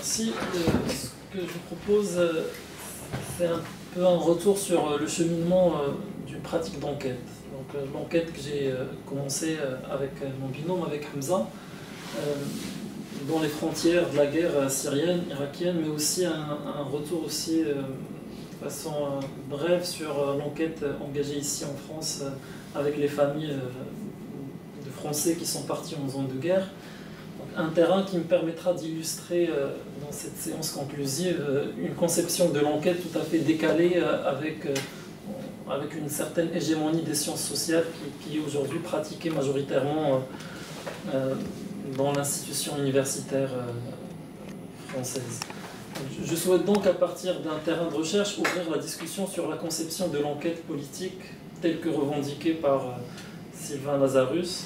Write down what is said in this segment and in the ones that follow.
merci. Ce que je vous propose, c'est un peu un retour sur le cheminement d'une pratique d'enquête. Donc l'enquête que j'ai commencée avec mon binôme, avec Hamza, dans les frontières de la guerre syrienne, irakienne, mais aussi un retour aussi de façon brève sur l'enquête engagée ici en France avec les familles de Français qui sont partis en zone de guerre. Donc, un terrain qui me permettra d'illustrer dans cette séance conclusive une conception de l'enquête tout à fait décalée avec une certaine hégémonie des sciences sociales qui est aujourd'hui pratiquée majoritairement dans l'institution universitaire française. Je souhaite donc, à partir d'un terrain de recherche, ouvrir la discussion sur la conception de l'enquête politique telle que revendiquée par Sylvain Lazarus,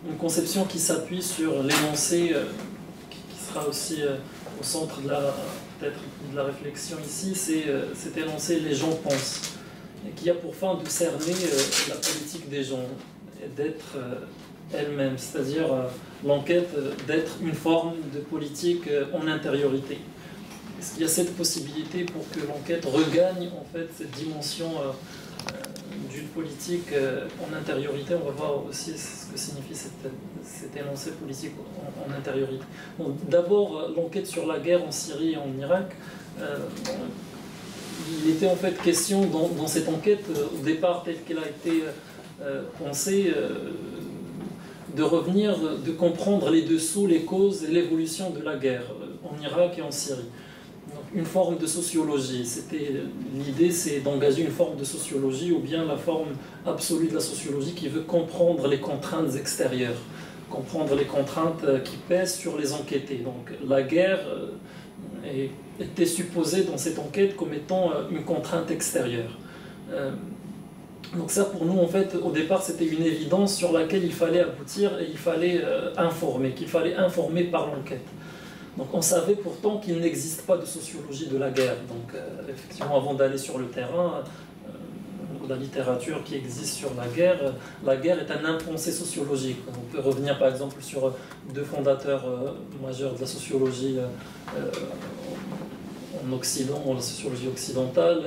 une conception qui s'appuie sur l'énoncé qui sera aussi au centre de la réflexion ici, c'est cet énoncé « les gens pensent », et qui a pour fin de cerner la politique des gens et d'être elle-même, c'est-à-dire l'enquête d'être une forme de politique en intériorité. Est-ce qu'il y a cette possibilité pour que l'enquête regagne en fait cette dimension d'une politique en intériorité? On va voir aussi ce que signifie cet énoncé politique en intériorité. D'abord, l'enquête sur la guerre en Syrie et en Irak. Il était en fait question dans cette enquête, au départ telle qu'elle a été pensée, de revenir, de comprendre les dessous, les causes et l'évolution de la guerre en Irak et en Syrie. Donc, une forme de sociologie. L'idée, c'est d'engager une forme de sociologie ou bien la forme absolue de la sociologie qui veut comprendre les contraintes extérieures, comprendre les contraintes qui pèsent sur les enquêtés. Donc la guerre était supposée dans cette enquête comme étant une contrainte extérieure. Donc ça, pour nous, en fait, au départ, c'était une évidence sur laquelle il fallait aboutir et il fallait informer, qu'il fallait informer par l'enquête. Donc on savait pourtant qu'il n'existe pas de sociologie de la guerre. Donc effectivement, avant d'aller sur le terrain, la littérature qui existe sur la guerre est un impensé sociologique. On peut revenir par exemple sur deux fondateurs majeurs de la sociologie en Occident, la sociologie occidentale,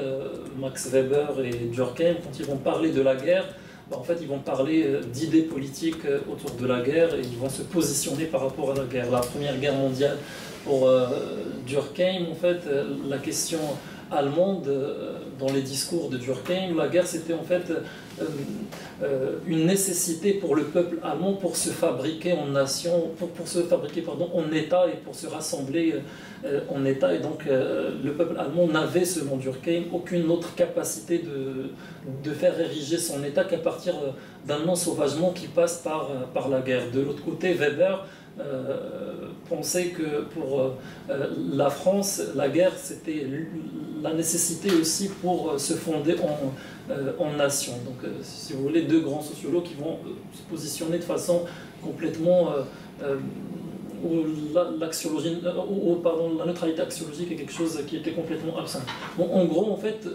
Max Weber et Durkheim. Quand ils vont parler de la guerre, en fait, ils vont parler d'idées politiques autour de la guerre et ils vont se positionner par rapport à la guerre. La Première Guerre mondiale, pour Durkheim, en fait, la question allemande, dans les discours de Durkheim, la guerre, c'était en fait une nécessité pour le peuple allemand pour se fabriquer en nation, pour se fabriquer pardon, en État et pour se rassembler en État. Et donc, le peuple allemand n'avait, selon Durkheim, aucune autre capacité de faire ériger son État qu'à partir d'un ensauvagement qui passe par la guerre. De l'autre côté, Weber pensait que pour la France, la guerre, c'était la nécessité aussi pour se fonder en nation. Donc, si vous voulez, deux grands sociologues qui vont se positionner de façon complètement où la neutralité axiologique est quelque chose qui était complètement absent. Bon, en gros, en fait,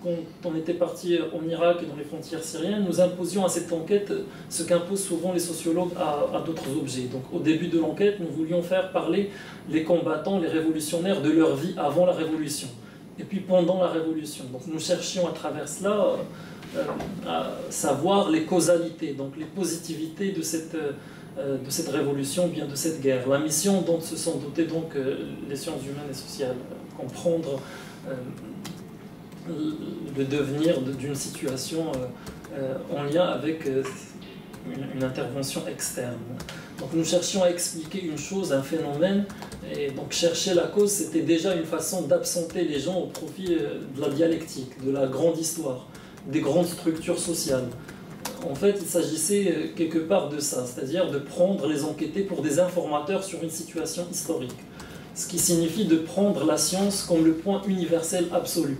quand on était parti en Irak et dans les frontières syriennes, nous imposions à cette enquête ce qu'imposent souvent les sociologues à d'autres objets. Donc au début de l'enquête, nous voulions faire parler les combattants, les révolutionnaires de leur vie avant la Révolution, et puis pendant la Révolution. Donc nous cherchions à travers cela à savoir les causalités, donc les positivités de cette révolution, bien de cette guerre. La mission dont se sont dotées donc les sciences humaines et sociales, comprendre le devenir d'une situation en lien avec une intervention externe. Donc nous cherchions à expliquer une chose, un phénomène, et donc chercher la cause, c'était déjà une façon d'absenter les gens au profit de la dialectique, de la grande histoire, des grandes structures sociales. En fait, il s'agissait quelque part de ça, c'est-à-dire de prendre les enquêtés pour des informateurs sur une situation historique, ce qui signifie de prendre la science comme le point universel absolu.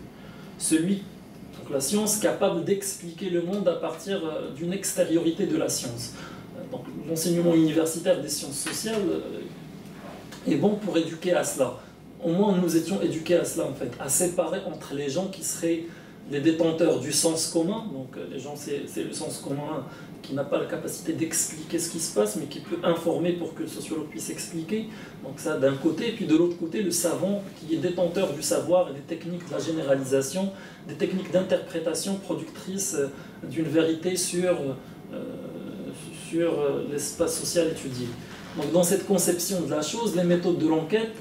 Donc la science capable d'expliquer le monde à partir d'une extériorité de la science. Donc l'enseignement universitaire des sciences sociales est bon pour éduquer à cela. Au moins nous étions éduqués à cela en fait, à séparer entre les gens qui seraient les détenteurs du sens commun. Donc les gens, c'est le sens commun qui n'a pas la capacité d'expliquer ce qui se passe, mais qui peut informer pour que le sociologue puisse expliquer. Donc ça d'un côté, et puis de l'autre côté, le savant qui est détenteur du savoir et des techniques de la généralisation, des techniques d'interprétation productrices d'une vérité sur l'espace social étudié. Donc dans cette conception de la chose, les méthodes de l'enquête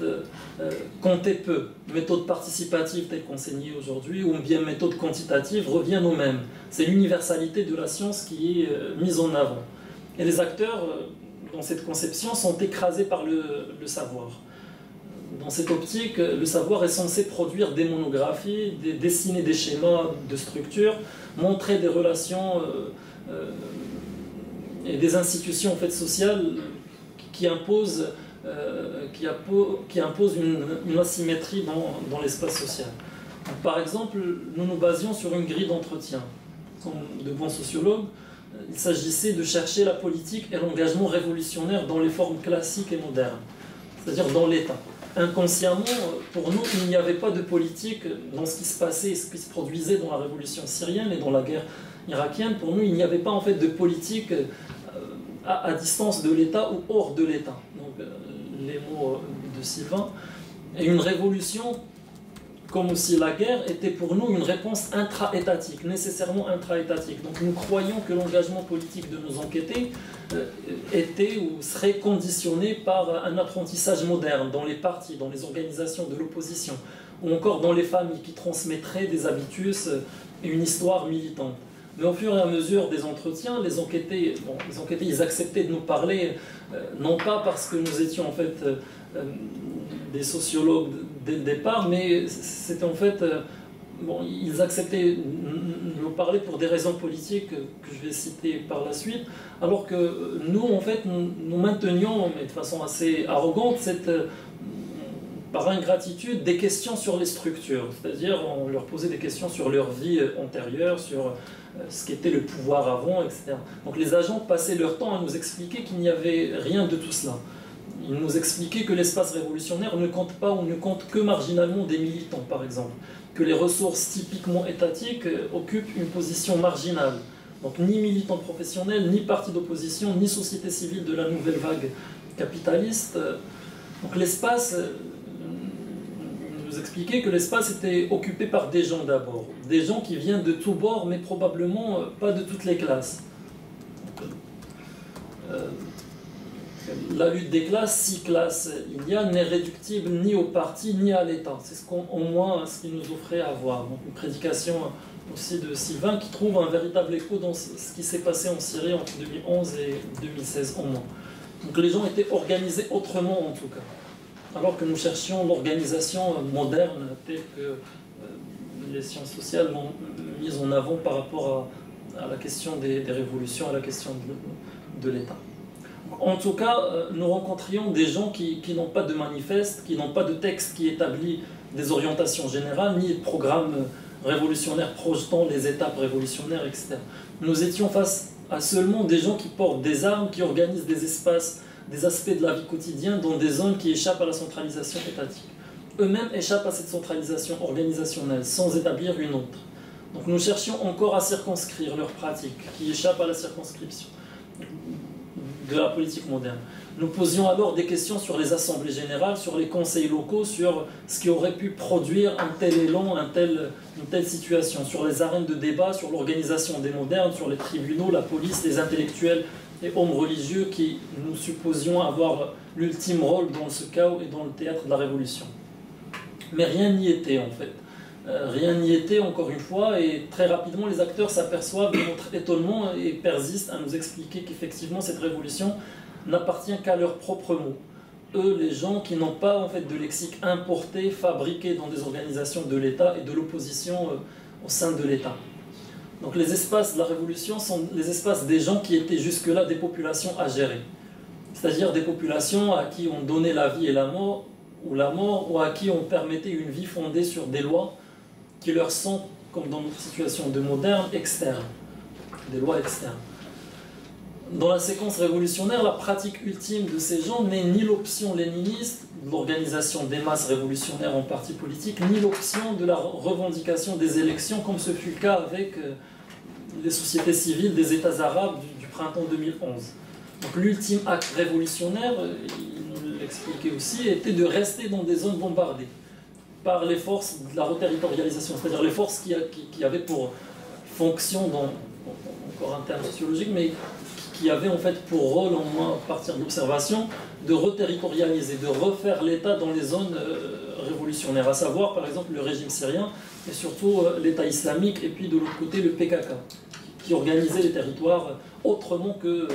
comptaient peu. Méthodes participatives telles qu'enseignées aujourd'hui ou bien méthodes quantitatives reviennent aux mêmes. C'est l'universalité de la science qui est mise en avant. Et les acteurs, dans cette conception, sont écrasés par le savoir. Dans cette optique, le savoir est censé produire des monographies, dessiner des schémas de structure, montrer des relations et des institutions en fait, sociales qui imposent une asymétrie dans l'espace social. Donc, par exemple, nous nous basions sur une grille d'entretien. Comme de bons sociologues, il s'agissait de chercher la politique et l'engagement révolutionnaire dans les formes classiques et modernes, c'est-à-dire dans l'État. Inconsciemment, pour nous, il n'y avait pas de politique dans ce qui se passait et ce qui se produisait dans la révolution syrienne et dans la guerre irakienne. Pour nous, il n'y avait pas en fait de politique à distance de l'État ou hors de l'État. Donc, les mots de Sylvain. Et une révolution, comme aussi la guerre, était pour nous une réponse intra-étatique, nécessairement intra-étatique. Donc nous croyons que l'engagement politique de nos enquêtés était ou serait conditionné par un apprentissage moderne dans les partis, dans les organisations de l'opposition, ou encore dans les familles qui transmettraient des habitus et une histoire militante. Mais au fur et à mesure des entretiens, les enquêtés, ils acceptaient de nous parler, non pas parce que nous étions en fait des sociologues dès le départ, mais c'était en fait, ils acceptaient de nous parler pour des raisons politiques que je vais citer par la suite, alors que nous, en fait, nous maintenions, mais de façon assez arrogante, par ingratitude, des questions sur les structures, c'est-à-dire on leur posait des questions sur leur vie antérieure, sur ce qu'était le pouvoir avant, etc. Donc les agents passaient leur temps à nous expliquer qu'il n'y avait rien de tout cela. Ils nous expliquaient que l'espace révolutionnaire ne compte pas ou ne compte que marginalement des militants, par exemple, que les ressources typiquement étatiques occupent une position marginale. Donc ni militants professionnels, ni partis d'opposition, ni société civile de la nouvelle vague capitaliste. Donc l'espace, nous expliquait que l'espace était occupé par des gens d'abord, des gens qui viennent de tous bords, mais probablement pas de toutes les classes. La lutte des classes, 6 classes il y a, n'est réductible ni au parti ni à l'État. C'est au moins ce qu'il nous offrait à voir. Donc une prédication aussi de Sylvain qui trouve un véritable écho dans ce qui s'est passé en Syrie entre 2011 et 2016 au moins. Donc les gens étaient organisés autrement en tout cas. Alors que nous cherchions l'organisation moderne telle que les sciences sociales l'ont mise en avant par rapport à la question des révolutions, à la question de l'État. En tout cas, nous rencontrions des gens qui n'ont pas de manifeste, qui n'ont pas de texte qui établit des orientations générales, ni de programme révolutionnaire projetant les étapes révolutionnaires, etc. Nous étions face à seulement des gens qui portent des armes, qui organisent des espaces, des aspects de la vie quotidienne dans des zones qui échappent à la centralisation étatique. Eux-mêmes échappent à cette centralisation organisationnelle sans établir une autre. Donc nous cherchions encore à circonscrire leurs pratiques qui échappent à la circonscription de la politique moderne. Nous posions alors des questions sur les assemblées générales, sur les conseils locaux, sur ce qui aurait pu produire un tel élan, une telle situation, sur les arènes de débat, sur l'organisation des modernes, sur les tribunaux, la police, les intellectuels et hommes religieux qui nous supposions avoir l'ultime rôle dans ce chaos et dans le théâtre de la Révolution. Mais rien n'y était en fait. Rien n'y était encore une fois et très rapidement les acteurs s'aperçoivent de notre étonnement et persistent à nous expliquer qu'effectivement cette révolution n'appartient qu'à leurs propres mots. Eux, les gens qui n'ont pas en fait de lexique importé, fabriqué dans des organisations de l'État et de l'opposition au sein de l'État. Donc les espaces de la révolution sont les espaces des gens qui étaient jusque-là des populations à gérer. C'est-à-dire des populations à qui on donnait la vie et la mort, ou à qui on permettait une vie fondée sur des lois qui leur sont, comme dans notre situation de moderne, externes. Des lois externes. Dans la séquence révolutionnaire, la pratique ultime de ces gens n'est ni l'option léniniste, l'organisation des masses révolutionnaires en partis politiques, ni l'option de la revendication des élections, comme ce fut le cas avec les sociétés civiles des États arabes du printemps 2011. Donc l'ultime acte révolutionnaire, il nous l'expliquait aussi, était de rester dans des zones bombardées par les forces de la reterritorialisation, c'est-à-dire les forces qui avaient pour fonction, encore un terme sociologique, mais qui avaient en fait pour rôle, au moins à partir de l'observation, de reterritorialiser, de refaire l'État dans les zones révolutionnaires, à savoir par exemple le régime syrien, et surtout l'État islamique, et puis de l'autre côté le PKK, qui organisait les territoires autrement que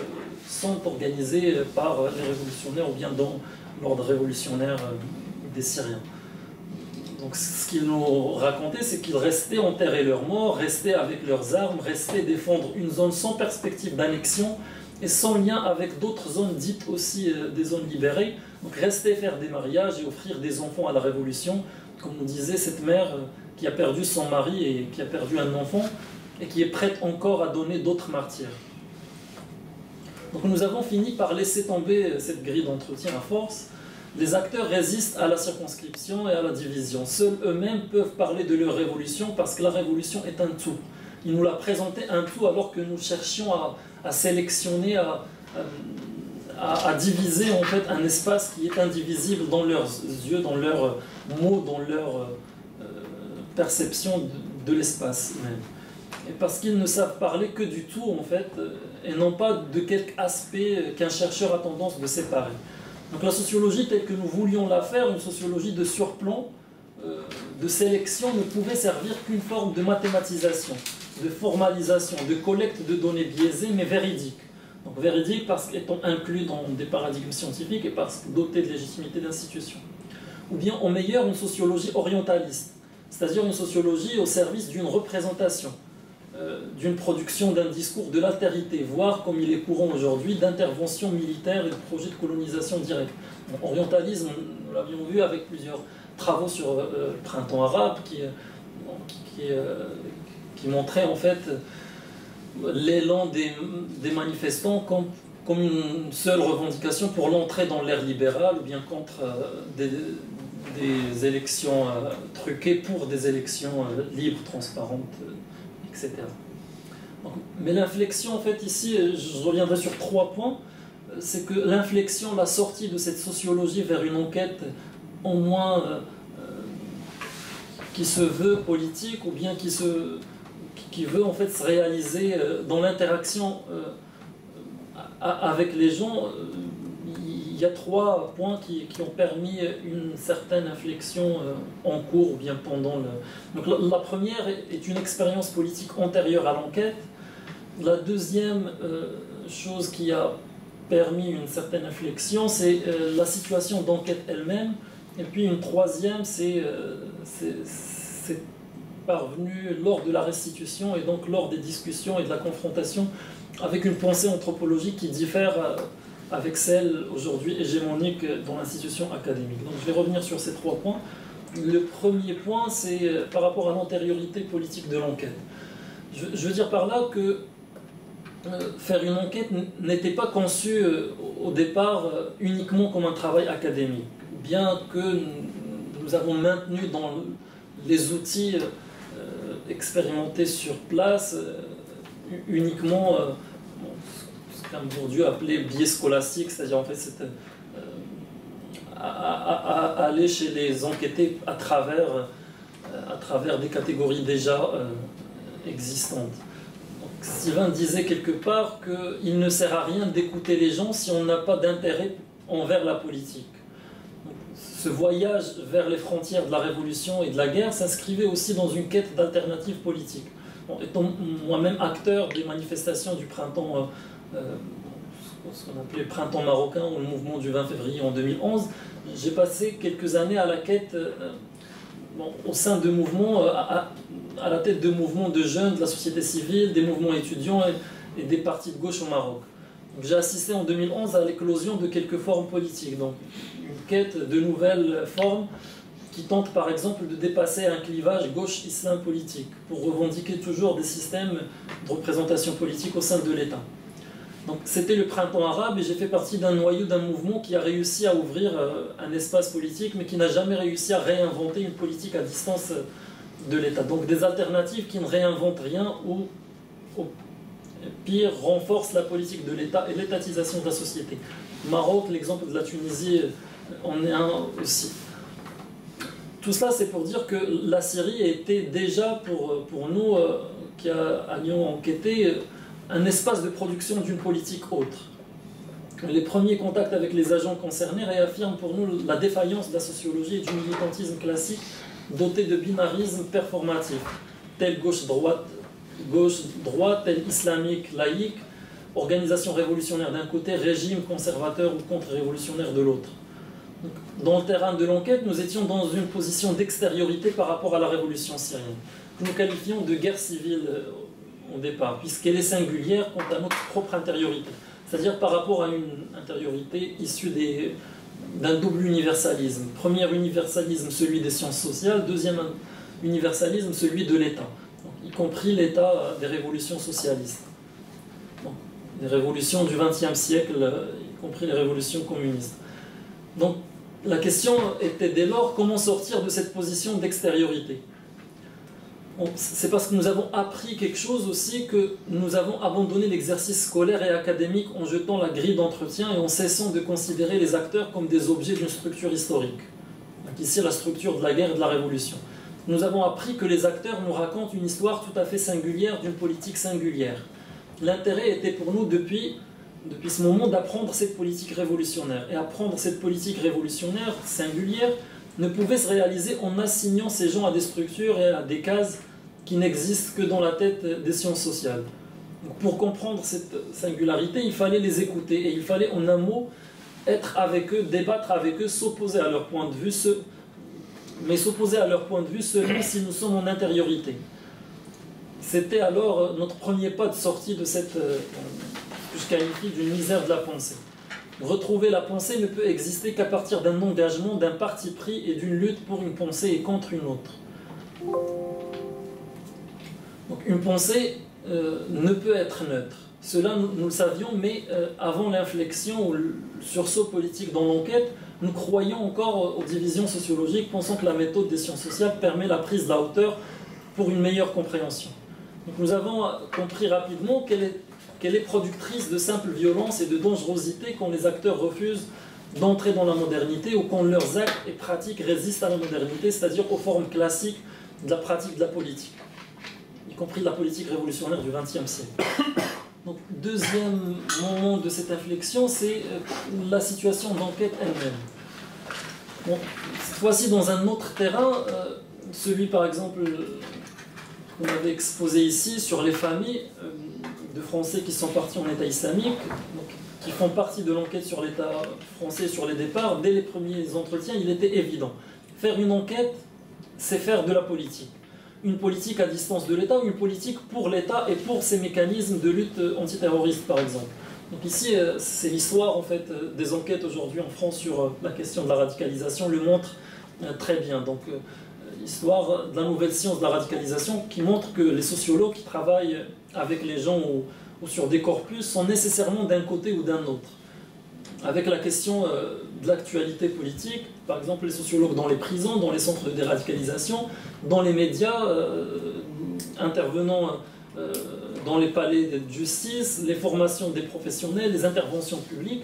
sont organisés par les révolutionnaires ou bien dans l'ordre révolutionnaire des Syriens. Donc ce qu'ils nous racontaient, c'est qu'ils restaient enterrer leurs morts, restaient avec leurs armes, restaient défendre une zone sans perspective d'annexion et sans lien avec d'autres zones dites aussi des zones libérées. Donc rester faire des mariages et offrir des enfants à la Révolution, comme nous disait cette mère qui a perdu son mari et qui a perdu un enfant et qui est prête encore à donner d'autres martyrs. Donc nous avons fini par laisser tomber cette grille d'entretien à force. Les acteurs résistent à la circonscription et à la division. Seuls eux-mêmes peuvent parler de leur révolution parce que la révolution est un tout. Ils nous la présentaient un tout alors que nous cherchions à sélectionner, à diviser en fait un espace qui est indivisible dans leurs yeux, dans leurs mots, dans leur perception de l'espace même. Et parce qu'ils ne savent parler que du tout en fait, et non pas de quelque aspect qu'un chercheur a tendance de séparer. Donc la sociologie telle que nous voulions la faire, une sociologie de surplomb, de sélection, ne pouvait servir qu'une forme de mathématisation, de formalisation, de collecte de données biaisées mais véridiques. Donc véridiques parce qu'étant inclus dans des paradigmes scientifiques et parce que dotés de légitimité d'institution. Ou bien au meilleur une sociologie orientaliste, c'est-à-dire une sociologie au service d'une représentation, d'une production d'un discours de l'altérité, voire, comme il est courant aujourd'hui, d'intervention militaire et de projets de colonisation directe. Bon, orientalisme, nous l'avions vu avec plusieurs travaux sur le printemps arabe qui montraient en fait l'élan des manifestants comme une seule revendication pour l'entrée dans l'ère libérale ou bien contre des élections truquées pour des élections libres, transparentes, etc. Donc, mais l'inflexion, en fait, ici, je reviendrai sur 3 points. C'est que l'inflexion, la sortie de cette sociologie vers une enquête au moins qui se veut politique ou bien qui veut en fait se réaliser dans l'interaction avec les gens. Il y a 3 points qui ont permis une certaine inflexion en cours ou bien pendant le... Donc la première est une expérience politique antérieure à l'enquête. La deuxième chose qui a permis une certaine inflexion, c'est la situation d'enquête elle-même. Et puis une troisième, c'est parvenu lors de la restitution et donc lors des discussions et de la confrontation avec une pensée anthropologique qui diffère avec celle aujourd'hui hégémonique dans l'institution académique. Donc je vais revenir sur ces 3 points. Le premier point, c'est par rapport à l'antériorité politique de l'enquête. Je veux dire par là que faire une enquête n'était pas conçu au départ uniquement comme un travail académique, bien que nous avons maintenu dans les outils expérimentés sur place uniquement ce qu'un Bourdieu appelait biais scolastique, c'est-à-dire en fait c'était aller chez les enquêtés à travers des catégories déjà existantes. Sylvain disait quelque part qu'il ne sert à rien d'écouter les gens si on n'a pas d'intérêt envers la politique. Donc, ce voyage vers les frontières de la révolution et de la guerre s'inscrivait aussi dans une quête d'alternatives politiques. Bon, étant moi-même acteur des manifestations du printemps, ce qu'on appelait le printemps marocain ou le mouvement du 20 février en 2011, j'ai passé quelques années à la quête au sein de mouvements, à la tête de mouvements de jeunes, de la société civile, des mouvements étudiants et des partis de gauche au Maroc. J'ai assisté en 2011 à l'éclosion de quelques formes politiques, donc une quête de nouvelles formes qui tentent par exemple de dépasser un clivage gauche-islam politique pour revendiquer toujours des systèmes de représentation politique au sein de l'État. Donc c'était le printemps arabe et j'ai fait partie d'un noyau d'un mouvement qui a réussi à ouvrir un espace politique mais qui n'a jamais réussi à réinventer une politique à distance de l'État. Donc des alternatives qui ne réinventent rien ou au pire renforcent la politique de l'État et l'étatisation de la société. Maroc, l'exemple de la Tunisie en est un aussi. Tout cela c'est pour dire que la Syrie était déjà pour nous qui allions enquêter un espace de production d'une politique autre. Les premiers contacts avec les agents concernés réaffirment pour nous la défaillance de la sociologie et du militantisme classique doté de binarisme performatif, tel gauche-droite, tel islamique laïque, organisation révolutionnaire d'un côté, régime conservateur ou contre-révolutionnaire de l'autre. Dans le terrain de l'enquête, nous étions dans une position d'extériorité par rapport à la révolution syrienne, que nous qualifions de guerre civile au départ, puisqu'elle est singulière quant à notre propre intériorité, c'est-à-dire par rapport à une intériorité issue d'un double universalisme. Premier universalisme, celui des sciences sociales, deuxième universalisme, celui de l'État, y compris l'État des révolutions socialistes. Bon, les révolutions du XXe siècle, y compris les révolutions communistes. Donc la question était dès lors comment sortir de cette position d'extériorité. C'est parce que nous avons appris quelque chose aussi que nous avons abandonné l'exercice scolaire et académique en jetant la grille d'entretien et en cessant de considérer les acteurs comme des objets d'une structure historique. Donc ici, la structure de la guerre et de la révolution. Nous avons appris que les acteurs nous racontent une histoire tout à fait singulière d'une politique singulière. L'intérêt était pour nous depuis ce moment d'apprendre cette politique révolutionnaire. Et apprendre cette politique révolutionnaire singulière ne pouvait se réaliser en assignant ces gens à des structures et à des cases qui n'existent que dans la tête des sciences sociales. Donc pour comprendre cette singularité, il fallait les écouter et il fallait en un mot être avec eux, débattre avec eux, s'opposer à leur point de vue, mais s'opposer à leur point de vue seulement si nous sommes en intériorité. C'était alors notre premier pas de sortie de cette, que je qualifie d'une misère de la pensée. Retrouver la pensée ne peut exister qu'à partir d'un engagement, d'un parti pris et d'une lutte pour une pensée et contre une autre. Donc une pensée ne peut être neutre. Cela, nous le savions, mais avant l'inflexion ou le sursaut politique dans l'enquête, nous croyons encore aux divisions sociologiques, pensant que la méthode des sciences sociales permet la prise de la hauteur pour une meilleure compréhension. Donc nous avons compris rapidement qu'elle est productrice de simple violence et de dangerosité quand les acteurs refusent d'entrer dans la modernité ou quand leurs actes et pratiques résistent à la modernité, c'est-à-dire aux formes classiques de la pratique de la politique, y compris de la politique révolutionnaire du XXe siècle. Donc, deuxième moment de cette inflexion, c'est la situation d'enquête elle-même. Bon, cette fois-ci dans un autre terrain, celui par exemple qu'on avait exposé ici sur les familles de Français qui sont partis en État islamique, donc, qui font partie de l'enquête sur l'État français sur les départs. Dès les premiers entretiens, il était évident. Faire une enquête, c'est faire de la politique. Une politique à distance de l'État ou une politique pour l'État et pour ses mécanismes de lutte antiterroriste, par exemple. Donc ici, c'est l'histoire en fait, des enquêtes aujourd'hui en France sur la question de la radicalisation le montre très bien. Donc, l'histoire de la nouvelle science de la radicalisation qui montre que les sociologues qui travaillent avec les gens ou sur des corpus sont nécessairement d'un côté ou d'un autre. Avec la question de l'actualité politique, par exemple les sociologues dans les prisons, dans les centres de déradicalisation, dans les médias, intervenant dans les palais de justice, les formations des professionnels, les interventions publiques.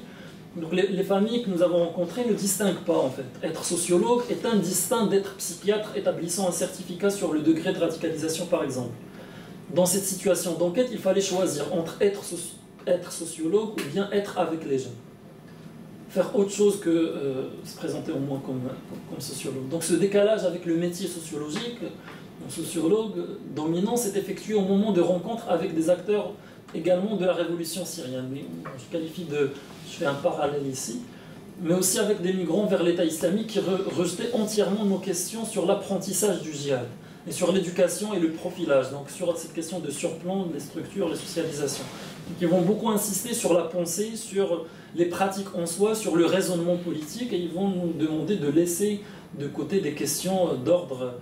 Donc les familles que nous avons rencontrées ne distinguent pas en fait. Être sociologue est indistinct d'être psychiatre établissant un certificat sur le degré de radicalisation par exemple. Dans cette situation d'enquête, il fallait choisir entre être sociologue ou bien être avec les gens. Faire autre chose que se présenter au moins comme sociologue. Donc ce décalage avec le métier sociologique, sociologue dominant, s'est effectué au moment de rencontres avec des acteurs également de la révolution syrienne. Mais je fais un parallèle ici, mais aussi avec des migrants vers l'État islamique qui rejetaient entièrement nos questions sur l'apprentissage du djihad et sur l'éducation et le profilage, donc sur cette question de surplomb, les structures, les socialisations. Donc ils vont beaucoup insister sur la pensée, sur les pratiques en soi, sur le raisonnement politique, et ils vont nous demander de laisser de côté des questions d'ordre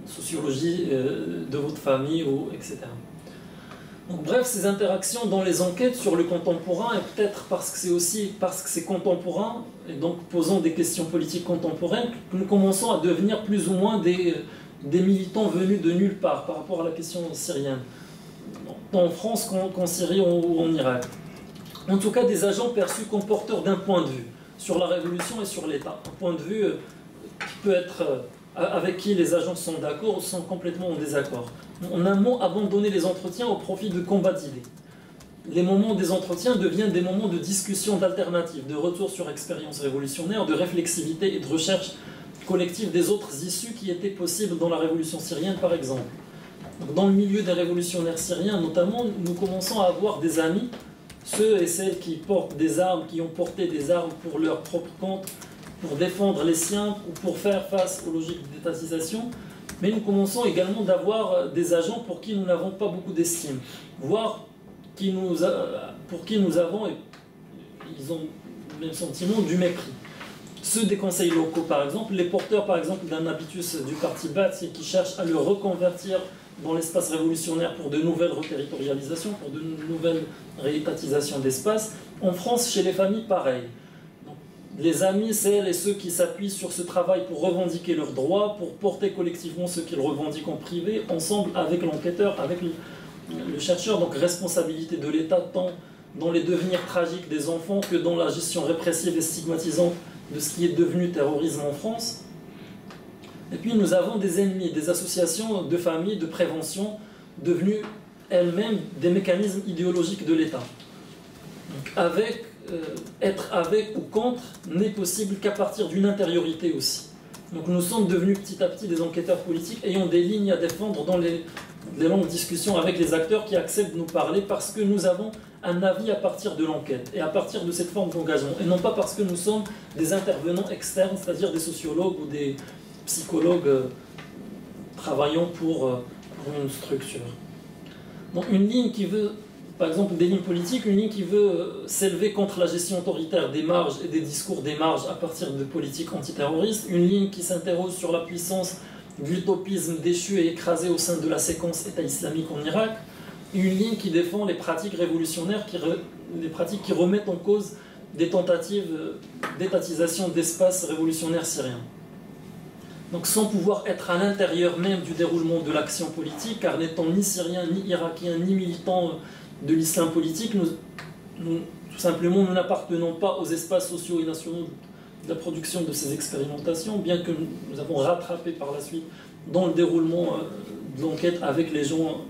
sociologie de votre famille, etc. Donc, bref, ces interactions dans les enquêtes sur le contemporain, et peut-être parce que c'est aussi parce que c'est contemporain, et donc posant des questions politiques contemporaines, que nous commençons à devenir plus ou moins des militants venus de nulle part par rapport à la question syrienne, tant en France qu'en Syrie ou en Irak. En tout cas, des agents perçus comme porteurs d'un point de vue sur la révolution et sur l'État. Un point de vue qui peut être avec qui les agents sont d'accord ou sont complètement en désaccord. En un mot, abandonner les entretiens au profit de combats d'idées. Les moments des entretiens deviennent des moments de discussion d'alternatives, de retour sur expérience révolutionnaire, de réflexivité et de recherche collective des autres issues qui étaient possibles dans la révolution syrienne, par exemple. Dans le milieu des révolutionnaires syriens, notamment, nous commençons à avoir des amis, ceux et celles qui portent des armes, qui ont porté des armes pour leur propre compte, pour défendre les siens ou pour faire face aux logiques d'étatisation. Mais nous commençons également d'avoir des agents pour qui nous n'avons pas beaucoup d'estime, voire pour qui nous avons, et ils ont le même sentiment, du mépris. Ceux des conseils locaux, par exemple, les porteurs, par exemple, d'un habitus du parti Ba'ath qui cherchent à le reconvertir dans l'espace révolutionnaire pour de nouvelles reterritorialisations, pour de nouvelles réétatisations d'espace. En France, chez les familles, pareil. Donc, les amis, celles et ceux qui s'appuient sur ce travail pour revendiquer leurs droits, pour porter collectivement ce qu'ils revendiquent en privé, ensemble avec l'enquêteur, avec le chercheur, donc responsabilité de l'État tant dans les devenirs tragiques des enfants que dans la gestion répressive et stigmatisante de ce qui est devenu terrorisme en France. Et puis nous avons des ennemis, des associations de familles, de prévention, devenues elles-mêmes des mécanismes idéologiques de l'État. Être avec ou contre n'est possible qu'à partir d'une intériorité aussi. Donc nous sommes devenus petit à petit des enquêteurs politiques ayant des lignes à défendre dans les longues discussions avec les acteurs qui acceptent de nous parler parce que nous avons un avis à partir de l'enquête et à partir de cette forme d'engagement, et non pas parce que nous sommes des intervenants externes, c'est-à-dire des sociologues ou des psychologues travaillant pour une structure. Donc une ligne qui veut, par exemple des lignes politiques, une ligne qui veut s'élever contre la gestion autoritaire des marges et des discours des marges à partir de politiques antiterroristes, une ligne qui s'interroge sur la puissance de l'utopisme déchu et écrasé au sein de la séquence État islamique en Irak, une ligne qui défend les pratiques révolutionnaires, les pratiques qui remettent en cause des tentatives d'étatisation d'espaces révolutionnaires syriens. Donc sans pouvoir être à l'intérieur même du déroulement de l'action politique, car n'étant ni syrien, ni irakien, ni militant de l'islam politique, tout simplement nous n'appartenons pas aux espaces sociaux et nationaux de la production de ces expérimentations, bien que nous avons rattrapé par la suite dans le déroulement de l'enquête avec les gens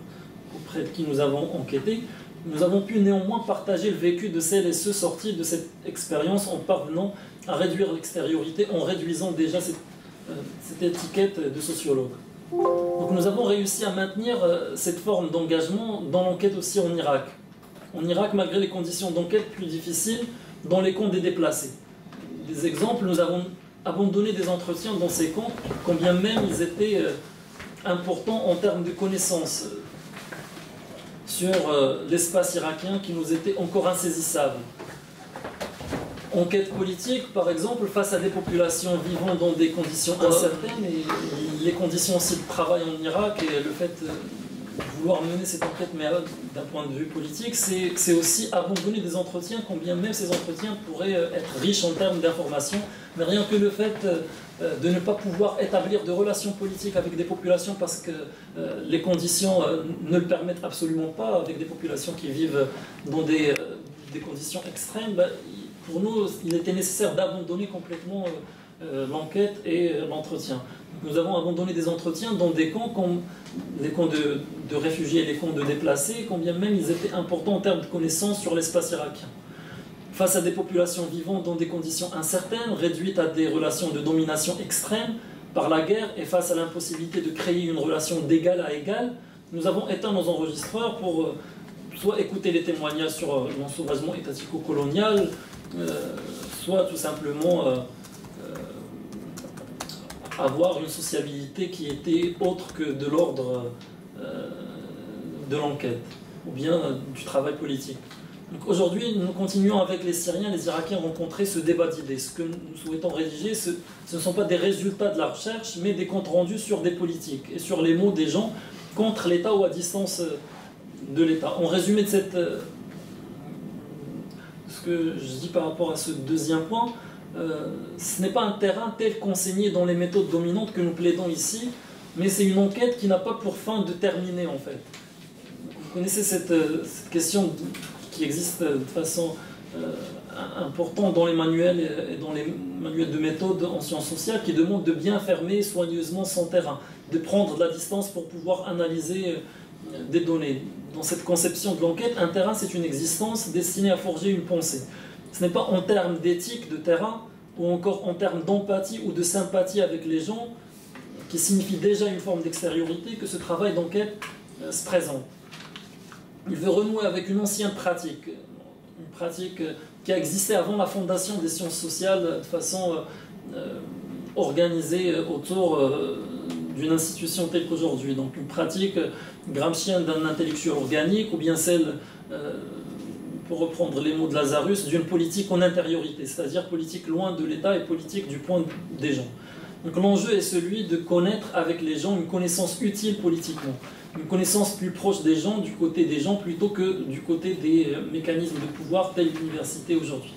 auprès de qui nous avons enquêté, nous avons pu néanmoins partager le vécu de celles et ceux sortis de cette expérience en parvenant à réduire l'extériorité, en réduisant déjà cette étiquette de sociologue. Donc nous avons réussi à maintenir cette forme d'engagement dans l'enquête aussi en Irak. En Irak, malgré les conditions d'enquête plus difficiles, dans les camps des déplacés. Des exemples, nous avons abandonné des entretiens dans ces camps, combien même ils étaient importants en termes de connaissances sur l'espace irakien qui nous était encore insaisissable. Enquête politique, par exemple, face à des populations vivant dans des conditions incertaines, et les conditions aussi de travail en Irak, et le fait de vouloir mener cette enquête, mais d'un point de vue politique, c'est aussi abandonner des entretiens, combien même ces entretiens pourraient être riches en termes d'informations, mais rien que le fait de ne pas pouvoir établir de relations politiques avec des populations parce que les conditions ne le permettent absolument pas, avec des populations qui vivent dans des conditions extrêmes, pour nous, il était nécessaire d'abandonner complètement l'enquête et l'entretien. Nous avons abandonné des entretiens dans des camps comme les camps de réfugiés et les camps de déplacés, combien même ils étaient importants en termes de connaissances sur l'espace irakien. Face à des populations vivant dans des conditions incertaines, réduites à des relations de domination extrême par la guerre et face à l'impossibilité de créer une relation d'égal à égal, nous avons éteint nos enregistreurs pour soit écouter les témoignages sur l'ensauvagement étatico-colonial, soit tout simplement avoir une sociabilité qui était autre que de l'ordre de l'enquête, ou bien du travail politique. Donc aujourd'hui, nous continuons avec les Syriens, les Irakiens rencontrer ce débat d'idées. Ce que nous souhaitons rédiger, ce ne sont pas des résultats de la recherche, mais des comptes rendus sur des politiques et sur les mots des gens contre l'État ou à distance de l'État. En résumé de cette, ce que je dis par rapport à ce deuxième point, ce n'est pas un terrain tel qu'enseigné dans les méthodes dominantes que nous plaidons ici, mais c'est une enquête qui n'a pas pour fin de terminer en fait. Vous connaissez cette question qui existe de façon importante dans les manuels et dans les manuels de méthode en sciences sociales qui demandent de bien fermer soigneusement son terrain, de prendre de la distance pour pouvoir analyser des données. Dans cette conception de l'enquête, un terrain c'est une existence destinée à forger une pensée. Ce n'est pas en termes d'éthique de terrain ou encore en termes d'empathie ou de sympathie avec les gens qui signifie déjà une forme d'extériorité que ce travail d'enquête se présente. Il veut renouer avec une ancienne pratique, une pratique qui a existé avant la fondation des sciences sociales de façon organisée autour d'une institution telle qu'aujourd'hui. Donc une pratique gramscienne d'un intellectuel organique ou bien celle, pour reprendre les mots de Lazarus, d'une politique en intériorité, c'est-à-dire politique loin de l'État et politique du point des gens. Donc l'enjeu est celui de connaître avec les gens une connaissance utile politiquement, une connaissance plus proche des gens, du côté des gens, plutôt que du côté des mécanismes de pouvoir tels l'université aujourd'hui.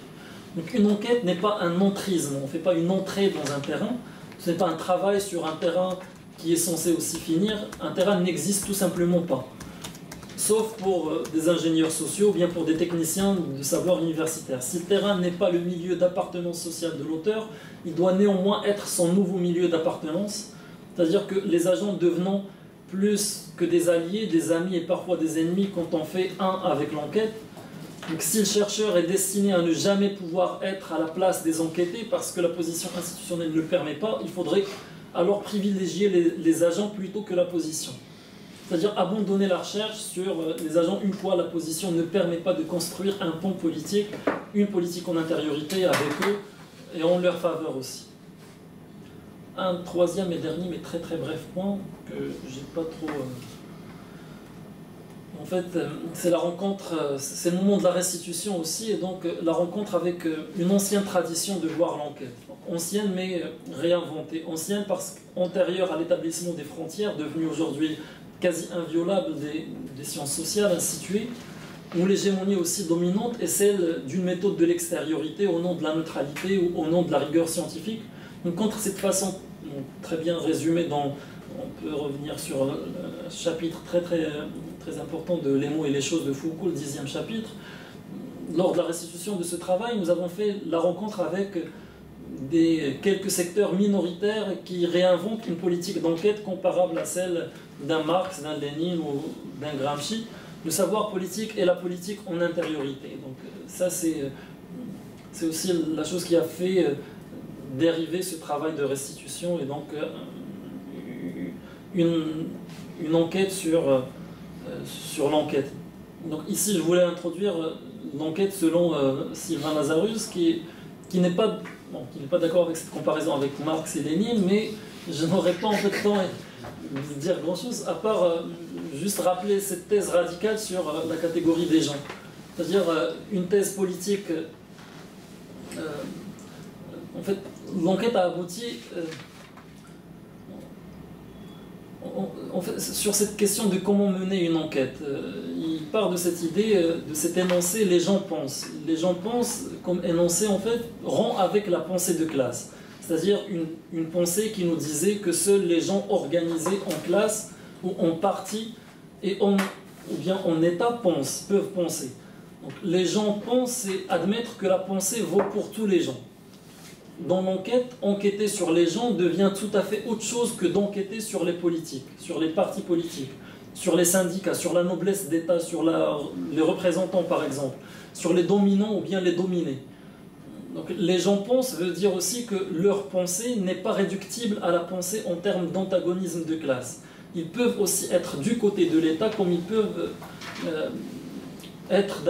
Donc une enquête n'est pas un entrisme, on ne fait pas une entrée dans un terrain, ce n'est pas un travail sur un terrain qui est censé aussi finir, un terrain n'existe tout simplement pas. Sauf pour des ingénieurs sociaux ou bien pour des techniciens de savoir universitaire. Si le terrain n'est pas le milieu d'appartenance sociale de l'auteur, il doit néanmoins être son nouveau milieu d'appartenance, c'est-à-dire que les agents devenant plus que des alliés, des amis et parfois des ennemis quand on fait un avec l'enquête. Donc si le chercheur est destiné à ne jamais pouvoir être à la place des enquêtés parce que la position institutionnelle ne le permet pas, il faudrait alors privilégier les agents plutôt que la position. C'est-à-dire abandonner la recherche sur les agents une fois la position ne permet pas de construire un pont politique, une politique en intériorité avec eux et en leur faveur aussi. Un troisième et dernier, mais très très bref point, que j'ai pas trop... En fait, c'est la rencontre, c'est le moment de la restitution aussi, et donc la rencontre avec une ancienne tradition de voir l'enquête. Ancienne mais réinventée. Ancienne parce qu'antérieure à l'établissement des frontières, devenue aujourd'hui quasi inviolable des sciences sociales instituées, où l'hégémonie aussi dominante est celle d'une méthode de l'extériorité au nom de la neutralité ou au nom de la rigueur scientifique. Donc contre cette façon, très bien résumée, on peut revenir sur un chapitre très important de Les mots et les choses de Foucault, le 10e chapitre. Lors de la restitution de ce travail, nous avons fait la rencontre avec quelques secteurs minoritaires qui réinventent une politique d'enquête comparable à celle d'un Marx, d'un Lénine ou d'un Gramsci, le savoir politique et la politique en intériorité. Donc ça, c'est aussi la chose qui a fait dériver ce travail de restitution et donc une enquête sur l'enquête. Donc ici, je voulais introduire l'enquête selon Sylvain Lazarus, qui n'est pas d'accord avec cette comparaison avec Marx et Lénine, mais je n'aurais pas en fait le temps de dire grand-chose, à part juste rappeler cette thèse radicale sur la catégorie des gens. C'est-à-dire une thèse politique. En fait, l'enquête a abouti sur cette question de comment mener une enquête. Il part de cette idée, de cet énoncé « les gens pensent ». Les gens pensent, comme énoncé, en fait, rend avec la pensée de classe. C'est-à-dire une pensée qui nous disait que seuls les gens organisés en classe ou en parti et ou bien en état peuvent penser. Donc, les gens pensent, c'est admettre que la pensée vaut pour tous les gens. Dans l'enquête, enquêter sur les gens devient tout à fait autre chose que d'enquêter sur les politiques, sur les partis politiques, sur les syndicats, sur la noblesse d'État, sur les représentants par exemple, sur les dominants ou bien les dominés. Donc les gens pensent veut dire aussi que leur pensée n'est pas réductible à la pensée en termes d'antagonisme de classe. Ils peuvent aussi être du côté de l'État comme ils peuvent être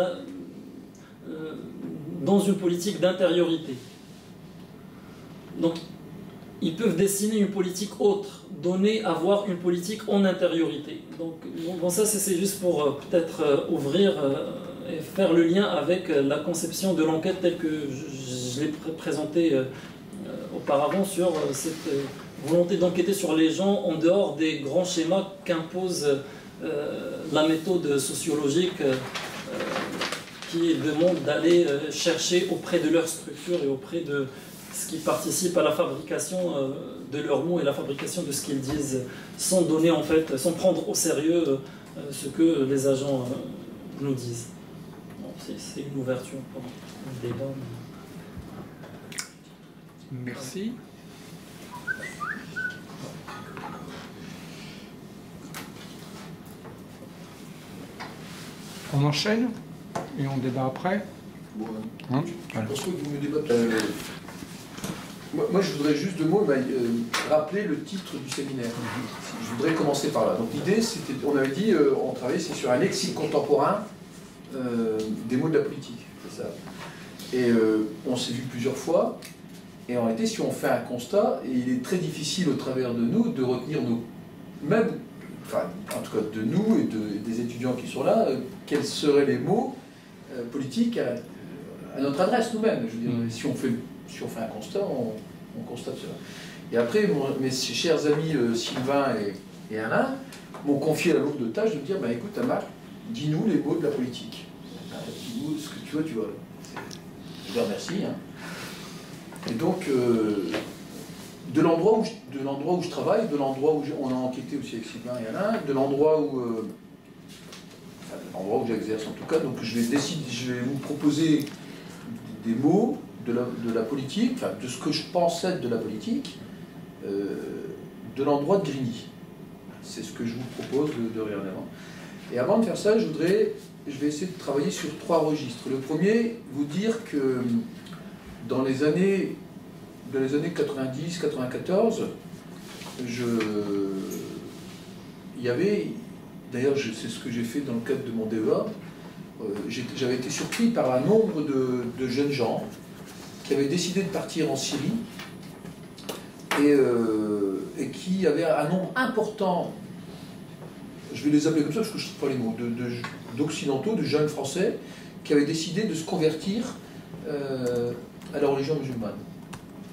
dans une politique d'intériorité. Donc, ils peuvent dessiner une politique autre, donner, avoir une politique en intériorité. Donc, bon ça, c'est juste pour peut-être ouvrir et faire le lien avec la conception de l'enquête telle que je l'ai présentée auparavant sur cette volonté d'enquêter sur les gens en dehors des grands schémas qu'impose la méthode sociologique qui demande d'aller chercher auprès de leur structure et auprès de ce qui participe à la fabrication de leurs mots et la fabrication de ce qu'ils disent, sans donner en fait, sans prendre au sérieux ce que les agents nous disent. Bon, c'est une ouverture pour le débat. Merci. On enchaîne et on débat après. Bon, Hein je pense que vous me débattez. Moi, je voudrais juste deux mots, rappeler le titre du séminaire. Je voudrais commencer par là. Donc l'idée, c'était, on avait dit, on travaillait, c'est sur un lexique contemporain des mots de la politique. C'est ça. Et on s'est vu plusieurs fois. Et en réalité, si on fait un constat, et il est très difficile au travers de nous de retenir même, enfin, en tout cas de nous et des étudiants qui sont là, quels seraient les mots politiques à notre adresse nous-mêmes. Je veux dire, si on fait un constat, on constate cela. Et après, mes chers amis Sylvain et Alain m'ont confié la lourde tâche de me dire, écoute Amal, dis-nous les mots de la politique. Dis-nous ce que tu vois. Je leur remercie. Hein. Et donc, de l'endroit où je travaille, de l'endroit où on a enquêté aussi avec Sylvain et Alain, de l'endroit où j'exerce en tout cas, donc je vais vous proposer des mots de la politique, enfin de ce que je pense être de la politique, de l'endroit de Grigny. C'est ce que je vous propose de regarder avant. Et avant de faire ça, je vais essayer de travailler sur trois registres. Le premier, vous dire que dans les années 90-94, il y avait, d'ailleurs c'est ce que j'ai fait dans le cadre de mon DEA, j'avais été surpris par un nombre de jeunes gens qui avaient décidé de partir en Syrie et qui avaient un nombre important, je vais les appeler comme ça parce que je ne sais pas les mots, d'occidentaux, de jeunes français, qui avaient décidé de se convertir à la religion musulmane.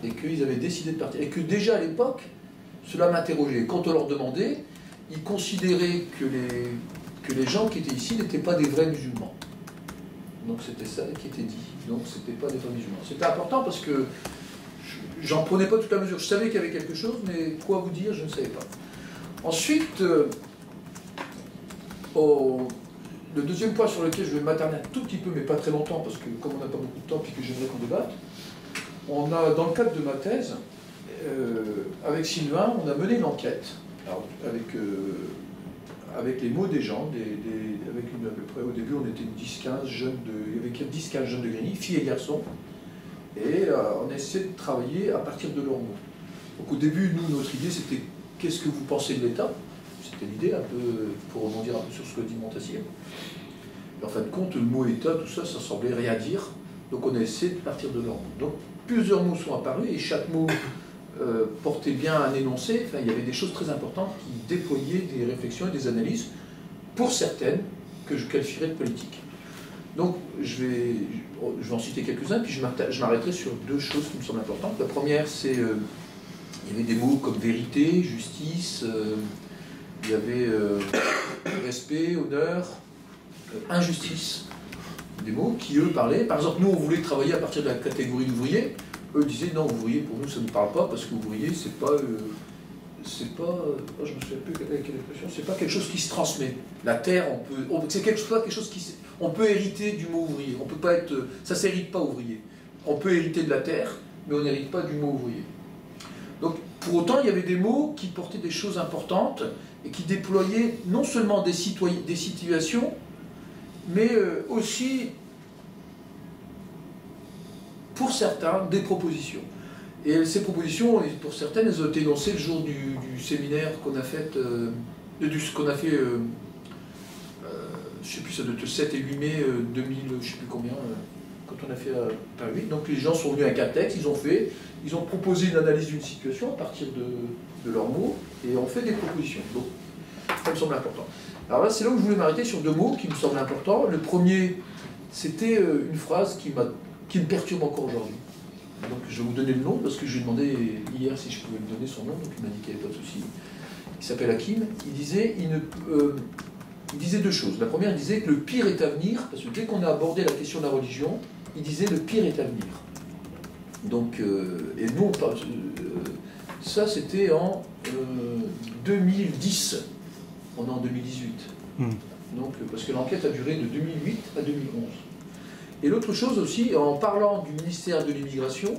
Et qu'ils avaient décidé de partir. Et que déjà à l'époque, cela m'interrogeait. Quand on leur demandait, ils considéraient que les gens qui étaient ici n'étaient pas des vrais musulmans. Donc c'était ça qui était dit. Donc c'était pas des vrais musulmans. C'était important parce que j'en prenais pas toute la mesure. Je savais qu'il y avait quelque chose, mais quoi vous dire, je ne savais pas. Ensuite, le deuxième point sur lequel je vais m'attarder un tout petit peu, mais pas très longtemps, parce que comme on n'a pas beaucoup de temps, puis que j'aimerais qu'on débatte, on a, dans le cadre de ma thèse, avec Sylvain, on a mené une enquête, avec les mots des gens, avec à peu près, au début on était 10-15 jeunes il y avait 10-15 jeunes de Grigny, filles et garçons, et on a essayé de travailler à partir de leurs mots. Donc au début, nous, notre idée c'était qu'est-ce que vous pensez de l'État? C'était l'idée, un peu, pour rebondir un peu sur ce que dit Montassier. Et en fin de compte, le mot État, tout ça, ça semblait rien dire, donc on a essayé de partir de leurs mots. Donc plusieurs mots sont apparus, et chaque mot portait bien un énoncé. Enfin, il y avait des choses très importantes qui déployaient des réflexions et des analyses, pour certaines, que je qualifierais de politiques. Donc, je vais en citer quelques-uns, puis je m'arrêterai sur deux choses qui me semblent importantes. La première, c'est il y avait des mots comme vérité, justice, il y avait respect, honneur, injustice, des mots qui, eux, parlaient. Par exemple, nous, on voulait travailler à partir de la catégorie d'ouvrier. Eux disaient, non, ouvrier, pour nous, ça ne parle pas, parce qu'ouvrier, c'est pas, je me souviens plus quelle expression, c'est pas quelque chose qui se transmet. La terre, c'est quelque chose qui, on peut hériter du mot ouvrier. On peut pas être, ça s'hérite pas ouvrier. On peut hériter de la terre, mais on n'hérite pas du mot ouvrier. Donc, pour autant, il y avait des mots qui portaient des choses importantes et qui déployaient non seulement des situations, mais aussi, pour certains, des propositions. Et ces propositions, pour certaines, elles ont été énoncées le jour du séminaire qu'on a fait, je ne sais plus, ça doit être le 7 et 8 mai 2000, je ne sais plus combien, quand on a fait à Paris. Donc les gens sont venus avec un texte, ils ont proposé une analyse d'une situation à partir de leurs mots, et ont fait des propositions. Donc, ça me semble important. Alors là, c'est là où je voulais m'arrêter sur deux mots qui me semblent importants. Le premier, c'était une phrase qui me perturbe encore aujourd'hui. Donc je vais vous donner le nom, parce que je lui ai demandé hier si je pouvais me donner son nom, donc il m'a dit qu'il n'y avait pas de souci. Il s'appelle Hakim. Il disait, il disait deux choses. La première, il disait que le pire est à venir, parce que dès qu'on a abordé la question de la religion, il disait le pire est à venir. Donc, et nous, on parle, ça c'était en 2010, on est en 2018. Donc, parce que l'enquête a duré de 2008 à 2011. Et l'autre chose aussi, en parlant du ministère de l'Immigration,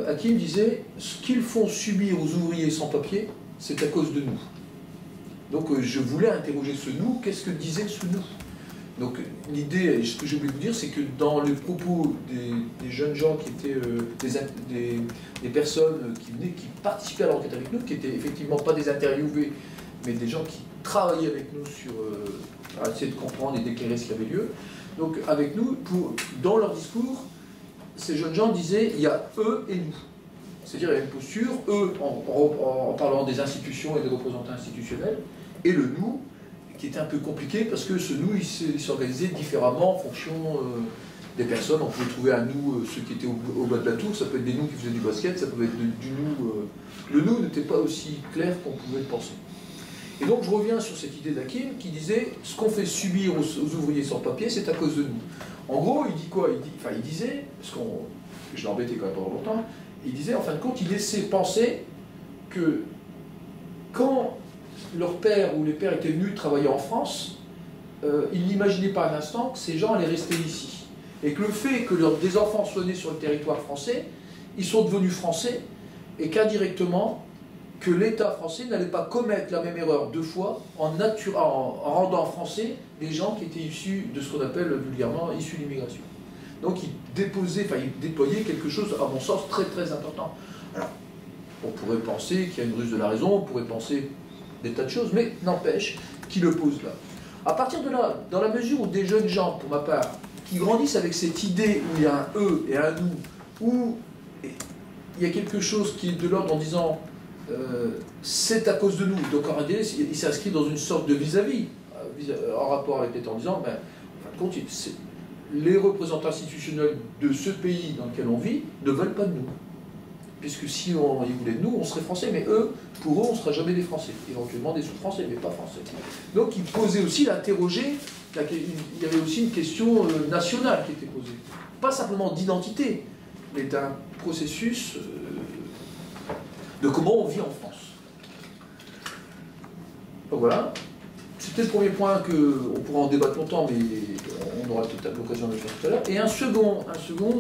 Hakim disait « Ce qu'ils font subir aux ouvriers sans papier, c'est à cause de nous ». Donc je voulais interroger ce « nous », qu'est-ce que disait ce « nous ». Donc l'idée, ce que je voulais vous dire, c'est que dans les propos des jeunes gens qui étaient des personnes qui venaient, qui participaient à l'enquête avec nous, qui n'étaient effectivement pas des interviewés, mais des gens qui travaillaient avec nous sur à essayer de comprendre et d'éclairer ce qui avait lieu. Donc avec nous, dans leur discours, ces jeunes gens disaient il y a eux et nous. C'est-à-dire il y a une posture, eux en parlant des institutions et des représentants institutionnels, et le nous, qui était un peu compliqué parce que ce nous, il s'organisait différemment en fonction des personnes. On pouvait trouver un nous, ceux qui étaient au bas de la tour, ça peut être des nous qui faisaient du basket, ça pouvait être du nous. Le nous n'était pas aussi clair qu'on pouvait le penser. Et donc je reviens sur cette idée d'Hakim qui disait ce qu'on fait subir aux ouvriers sans papier, c'est à cause de nous. En gros, il dit quoi? Il disait, parce que je l'ai embêté quand même pendant longtemps, il disait en fin de compte, il laissait penser que quand leur père ou les pères étaient venus travailler en France, ils n'imaginaient pas un instant que ces gens allaient rester ici. Et que le fait que des enfants soient nés sur le territoire français, ils sont devenus français, et qu'indirectement, que l'État français n'allait pas commettre la même erreur deux fois en rendant français des gens qui étaient issus de ce qu'on appelle vulgairement issus de l'immigration. Donc il déployait quelque chose, à mon sens, très très important. Alors, on pourrait penser qu'il y a une ruse de la raison, on pourrait penser des tas de choses, mais n'empêche qu'il le pose là. À partir de là, dans la mesure où des jeunes gens, pour ma part, qui grandissent avec cette idée où il y a un eux et un nous, où il y a quelque chose qui est de l'ordre en disant c'est à cause de nous, donc en réalité il s'inscrit dans une sorte de vis-à-vis en rapport avec l'État en disant ben, en fin de compte, les représentants institutionnels de ce pays dans lequel on vit ne veulent pas de nous. Puisque si ils voulaient de nous, on serait français, mais eux, pour eux, on ne sera jamais des Français. Éventuellement des sous-français, mais pas français. Donc il posait aussi l'interroger, il y avait aussi une question nationale qui était posée. Pas simplement d'identité, mais d'un processus de comment on vit en France. Donc voilà. C'était le premier point qu'on pourra en débattre longtemps, mais on aura peut-être l'occasion de le faire tout à l'heure. Et un second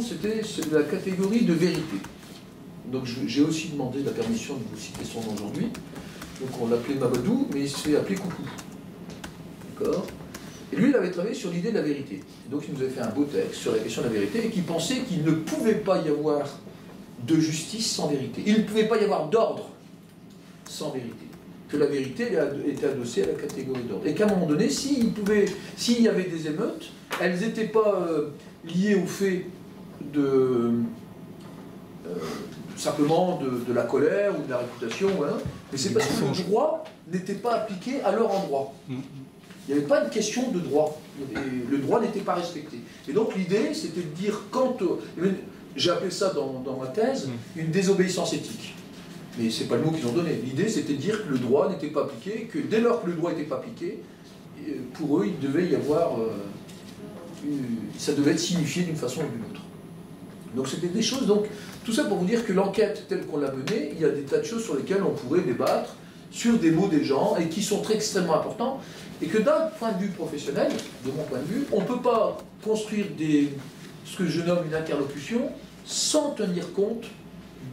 c'était la catégorie de vérité. Donc j'ai aussi demandé la permission de vous citer son nom aujourd'hui. Donc on l'appelait Mamadou, mais il se fait appeler Coucou. D'accord? Et lui, il avait travaillé sur l'idée de la vérité. Et donc il nous avait fait un beau texte sur la question de la vérité, et qui pensait qu'il ne pouvait pas y avoir de justice sans vérité. Il ne pouvait pas y avoir d'ordre sans vérité. Que la vérité était adossée à la catégorie d'ordre. Et qu'à un moment donné, s'il y avait des émeutes, elles n'étaient pas liées au fait simplement de la colère ou de la réputation, voilà. Mais c'est parce que le droit n'était pas appliqué à leur endroit. Il n'y avait pas de question de droit. Le droit n'était pas respecté. Et donc l'idée, c'était de dire, j'ai appelé ça dans ma thèse, une désobéissance éthique. Mais ce n'est pas le mot qu'ils ont donné. L'idée, c'était de dire que le droit n'était pas appliqué, que dès lors que le droit n'était pas appliqué, pour eux, il devait y avoir... ça devait être signifié d'une façon ou d'une autre. Donc c'était des choses... Donc, tout ça pour vous dire que l'enquête telle qu'on l'a menée, il y a des tas de choses sur lesquelles on pourrait débattre, sur des mots des gens, et qui sont extrêmement importants, et que d'un point de vue professionnel, de mon point de vue, on ne peut pas construire ce que je nomme une interlocution sans tenir compte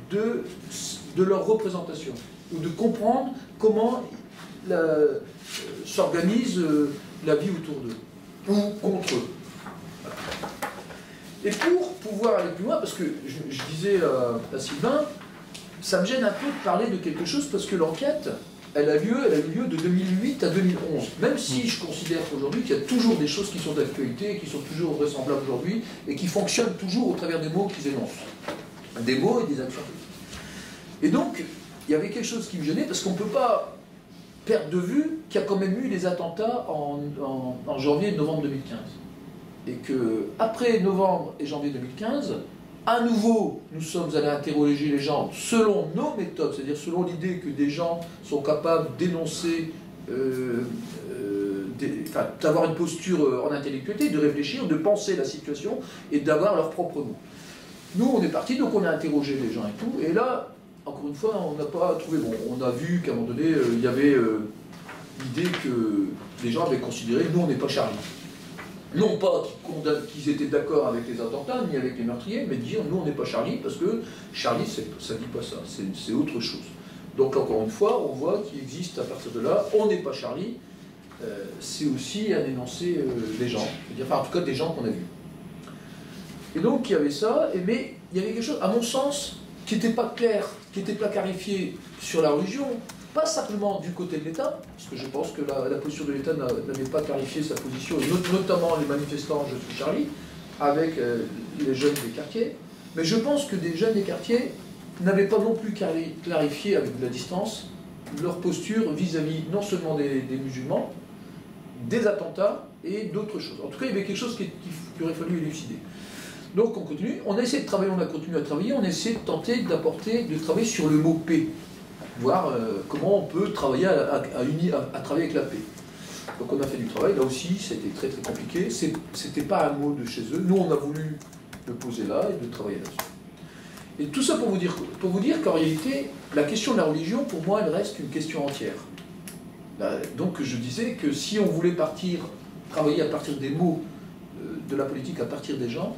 de leur représentation, ou de comprendre comment s'organise la vie autour d'eux, ou contre eux. Et pour pouvoir aller plus loin, parce que je disais à Sylvain, ça me gêne un peu de parler de quelque chose, parce que l'enquête, elle a eu lieu de 2008 à 2011. Même si je considère qu'aujourd'hui qu'il y a toujours des choses qui sont d'actualité, qui sont toujours vraisemblables aujourd'hui, et qui fonctionnent toujours au travers des mots qu'ils énoncent. Des mots et des actions. Et donc, il y avait quelque chose qui me gênait, parce qu'on ne peut pas perdre de vue qu'il y a quand même eu les attentats en janvier et novembre 2015. Et qu'après novembre et janvier 2015, à nouveau, nous sommes allés interroger les gens selon nos méthodes, c'est-à-dire selon l'idée que des gens sont capables d'énoncer d'avoir une posture en intellectualité, de réfléchir, de penser la situation et d'avoir leur propre mot. Nous, on est parti, donc on a interrogé les gens et tout, et là, encore une fois, on n'a pas trouvé bon. On a vu qu'à un moment donné, il y avait l'idée que les gens avaient considéré, nous, on n'est pas Charlie. Non pas qu'ils étaient d'accord avec les attentats, ni avec les meurtriers, mais dire, nous, on n'est pas Charlie, parce que Charlie, ça ne dit pas ça, c'est autre chose. Donc, encore une fois, on voit qu'il existe à partir de là, on n'est pas Charlie, c'est aussi un énoncé des gens, enfin, en tout cas, des gens qu'on a vus. Et donc, il y avait ça, mais il y avait quelque chose, à mon sens, qui n'était pas clair, qui n'était pas clarifié sur la religion, pas simplement du côté de l'État, parce que je pense que la posture de l'État n'avait pas clarifié sa position, notamment les manifestants Je suis Charlie, avec les jeunes des quartiers, mais je pense que des jeunes des quartiers n'avaient pas non plus clarifié avec de la distance leur posture vis-à-vis non seulement des musulmans, des attentats et d'autres choses. En tout cas, il y avait quelque chose qu'il aurait fallu élucider. Donc on continue, on a essayé de travailler, on a continué à travailler, on a essayé de tenter de travailler sur le mot paix, voir comment on peut travailler à travailler avec la paix. Donc on a fait du travail, là aussi c'était très très compliqué, c'était pas un mot de chez eux, nous on a voulu le poser là et de travailler là-dessus. Et tout ça pour vous dire qu'en réalité, la question de la religion, pour moi, elle reste une question entière. Donc je disais que si on voulait travailler à partir des mots de la politique, à partir des gens,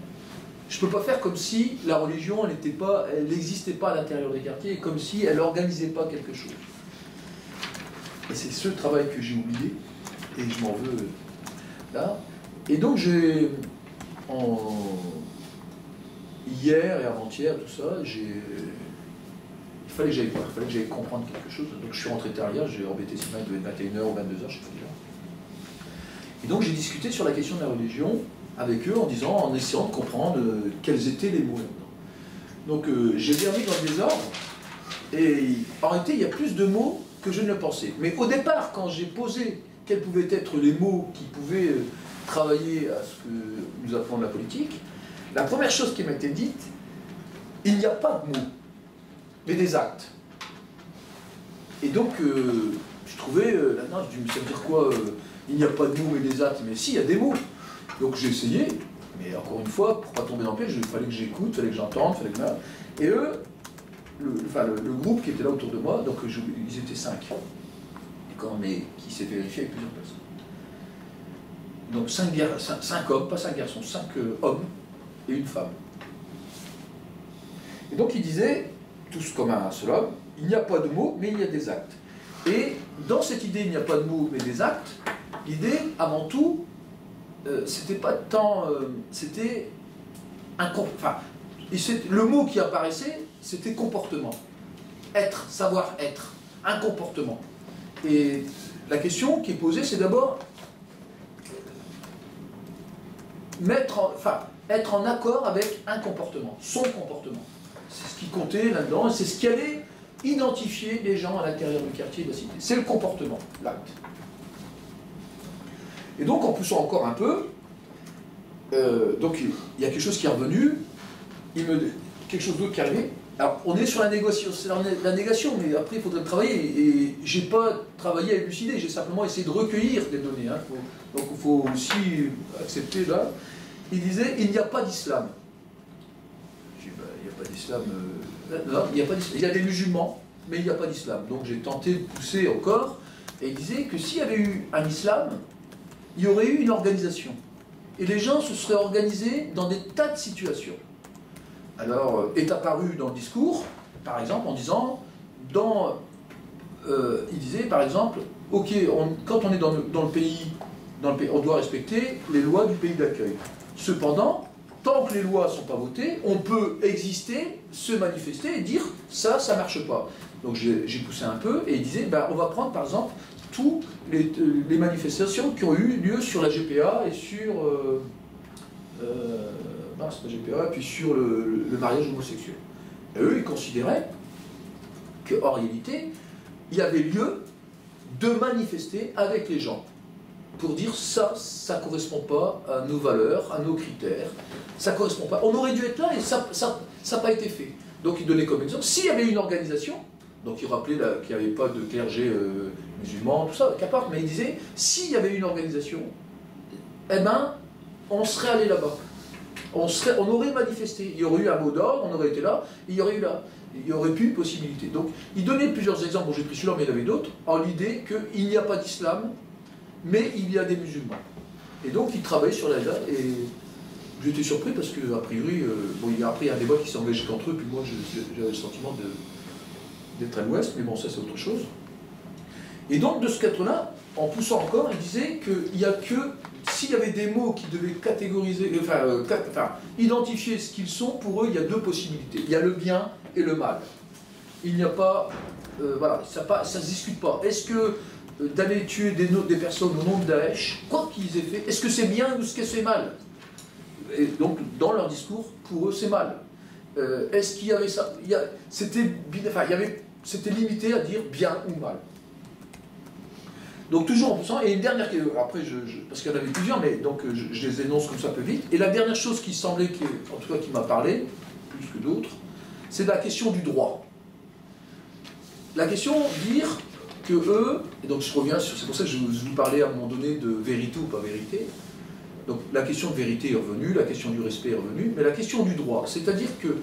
je ne peux pas faire comme si la religion, elle n'existait pas à l'intérieur des quartiers, et comme si elle n'organisait pas quelque chose. Et c'est ce travail que j'ai oublié, et je m'en veux là. Et donc hier et avant-hier, tout ça, il fallait que j'aille comprendre quelque chose. Donc je suis rentré tard hier, j'ai embêté Sylvain, il devait être 21h ou 22h, je ne sais pas déjà. Et donc j'ai discuté sur la question de la religion avec eux en essayant de comprendre quels étaient les mots là-dedans. Donc j'ai bien mis dans le désordre, et en réalité il y a plus de mots que je ne le pensais. Mais au départ, quand j'ai posé quels pouvaient être les mots qui pouvaient travailler à ce que nous appelons la politique, la première chose qui m'a été dite, il n'y a pas de mots, mais des actes. Et donc, je trouvais, là-dedans, je dis, mais ça veut dire quoi, il n'y a pas de mots, mais des actes? Mais si, il y a des mots. Donc j'ai essayé, mais encore une fois, pour ne pas tomber dans le piège, il fallait que j'écoute, il fallait que j'entende, il fallait que... Et eux, le groupe qui était là autour de moi, donc ils étaient 5. Mais qui s'est vérifié avec plusieurs personnes. Donc 5 hommes, pas 5 garçons, 5 hommes et une femme. Et donc ils disaient, tous comme un seul homme, il n'y a pas de mots, mais il y a des actes. Et dans cette idée, il n'y a pas de mots, mais des actes, l'idée, avant tout, c'était pas tant... c'était le mot qui apparaissait, c'était comportement. Être, savoir être, un comportement. Et la question qui est posée, c'est d'abord être en accord avec un comportement, son comportement. C'est ce qui comptait là-dedans, c'est ce qui allait identifier les gens à l'intérieur du quartier et de la cité. C'est le comportement, l'acte. Et donc, en poussant encore un peu, donc il y a quelque chose qui est revenu, quelque chose d'autre qui est arrivé. Alors, on est sur la négation, mais après il faudrait travailler, et j'ai pas travaillé à élucider, j'ai simplement essayé de recueillir des données. Hein. Donc il faut aussi accepter là. Il disait, il n'y a pas d'islam. Je dis, il n'y a pas d'islam. Non, il n'y a pas d'islam. Il y a des musulmans, mais il n'y a pas d'islam. Donc j'ai tenté de pousser encore, et il disait que s'il y avait eu un islam, il y aurait eu une organisation. Et les gens se seraient organisés dans des tas de situations. Alors, est apparu dans le discours, par exemple, en disant, il disait, par exemple, ok, quand on est dans le pays, on doit respecter les lois du pays d'accueil. Cependant, tant que les lois ne sont pas votées, on peut exister, se manifester et dire, ça ne marche pas. Donc j'ai poussé un peu, et il disait, on va prendre, par exemple, toutes les manifestations qui ont eu lieu sur la GPA et sur... c'est la GPA, puis sur le mariage homosexuel. Et eux, ils considéraient qu'en réalité, il y avait lieu de manifester avec les gens pour dire ça ne correspond pas à nos valeurs, à nos critères, ça ne correspond pas. On aurait dû être là et ça n'a pas été fait. Donc ils donnaient comme exemple, s'il y avait une organisation, Donc il rappelait qu'il n'y avait pas de clergé musulman, tout ça, qu'importe, mais il disait, s'il y avait une organisation, eh ben, on serait allé là-bas. On aurait manifesté. Il y aurait eu un mot d'ordre, on aurait été là, et il y aurait eu là. Il y aurait pu une possibilité. Donc il donnait plusieurs exemples, bon j'ai pris celui-là, mais il y en avait d'autres, en l'idée qu'il n'y a pas d'islam, mais il y a des musulmans. Et donc il travaillait sur la date, et j'étais surpris parce qu'a priori, bon, il y a après un débat qui s'est engagé qu'entre eux, puis moi j'avais le sentiment d'être à l'ouest, mais bon, ça c'est autre chose. Et donc de ce cadre-là, en poussant encore, il disait qu'il n'y a que, s'il y avait des mots qui devaient catégoriser, identifier ce qu'ils sont, pour eux, il y a deux possibilités. Il y a le bien et le mal. Il n'y a pas, voilà, ça ne se discute pas. Est-ce que d'aller tuer des personnes au nom de Daesh, quoi qu'ils aient fait, est-ce que c'est bien ou est-ce que c'est mal? Et donc, dans leur discours, pour eux, c'est mal. Est-ce qu'il y avait ça? C'était limité à dire bien ou mal. Donc toujours en poussant, et une dernière, après, parce qu'il y en avait plusieurs, mais donc je les énonce comme ça un peu vite. Et la dernière chose qui semblait, en tout cas qui m'a parlé, plus que d'autres, c'est la question du droit. La question de dire que eux, et donc je reviens sur, c'est pour ça que je vous parlais à un moment donné de vérité ou pas vérité. Donc la question de vérité est revenue, la question du respect est revenue, mais la question du droit, c'est-à-dire que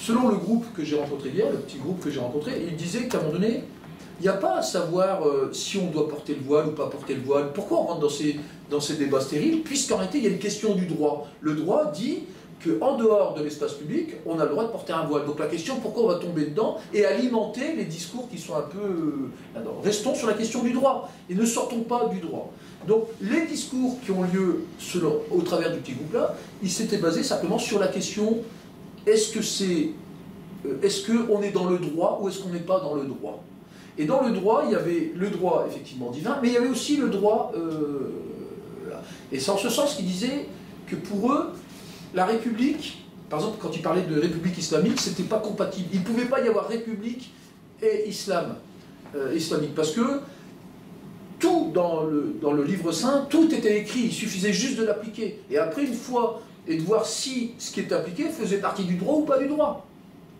selon le groupe que j'ai rencontré hier, le petit groupe que j'ai rencontré, il disait qu'à un moment donné, il n'y a pas à savoir si on doit porter le voile ou pas porter le voile. Pourquoi on rentre dans ces débats stériles? Puisqu'en réalité, il y a une question du droit. Le droit dit qu'en dehors de l'espace public, on a le droit de porter un voile. Donc la question, pourquoi on va tomber dedans et alimenter les discours qui sont un peu... Restons sur la question du droit et ne sortons pas du droit. Donc les discours qui ont lieu au travers du petit groupe-là, ils s'étaient basés simplement sur la question, est-ce qu'on est dans le droit ou est-ce qu'on n'est pas dans le droit? Et dans le droit, il y avait le droit effectivement divin, mais il y avait aussi le droit... Et c'est en ce sens qu'ils disaient que pour eux, la République, par exemple quand ils parlaient de République islamique, c'était pas compatible. Il ne pouvait pas y avoir République et islam, islamique, parce que tout dans le livre saint, tout était écrit, il suffisait juste de l'appliquer. Et après, une fois, et de voir si ce qui était appliqué faisait partie du droit ou pas du droit.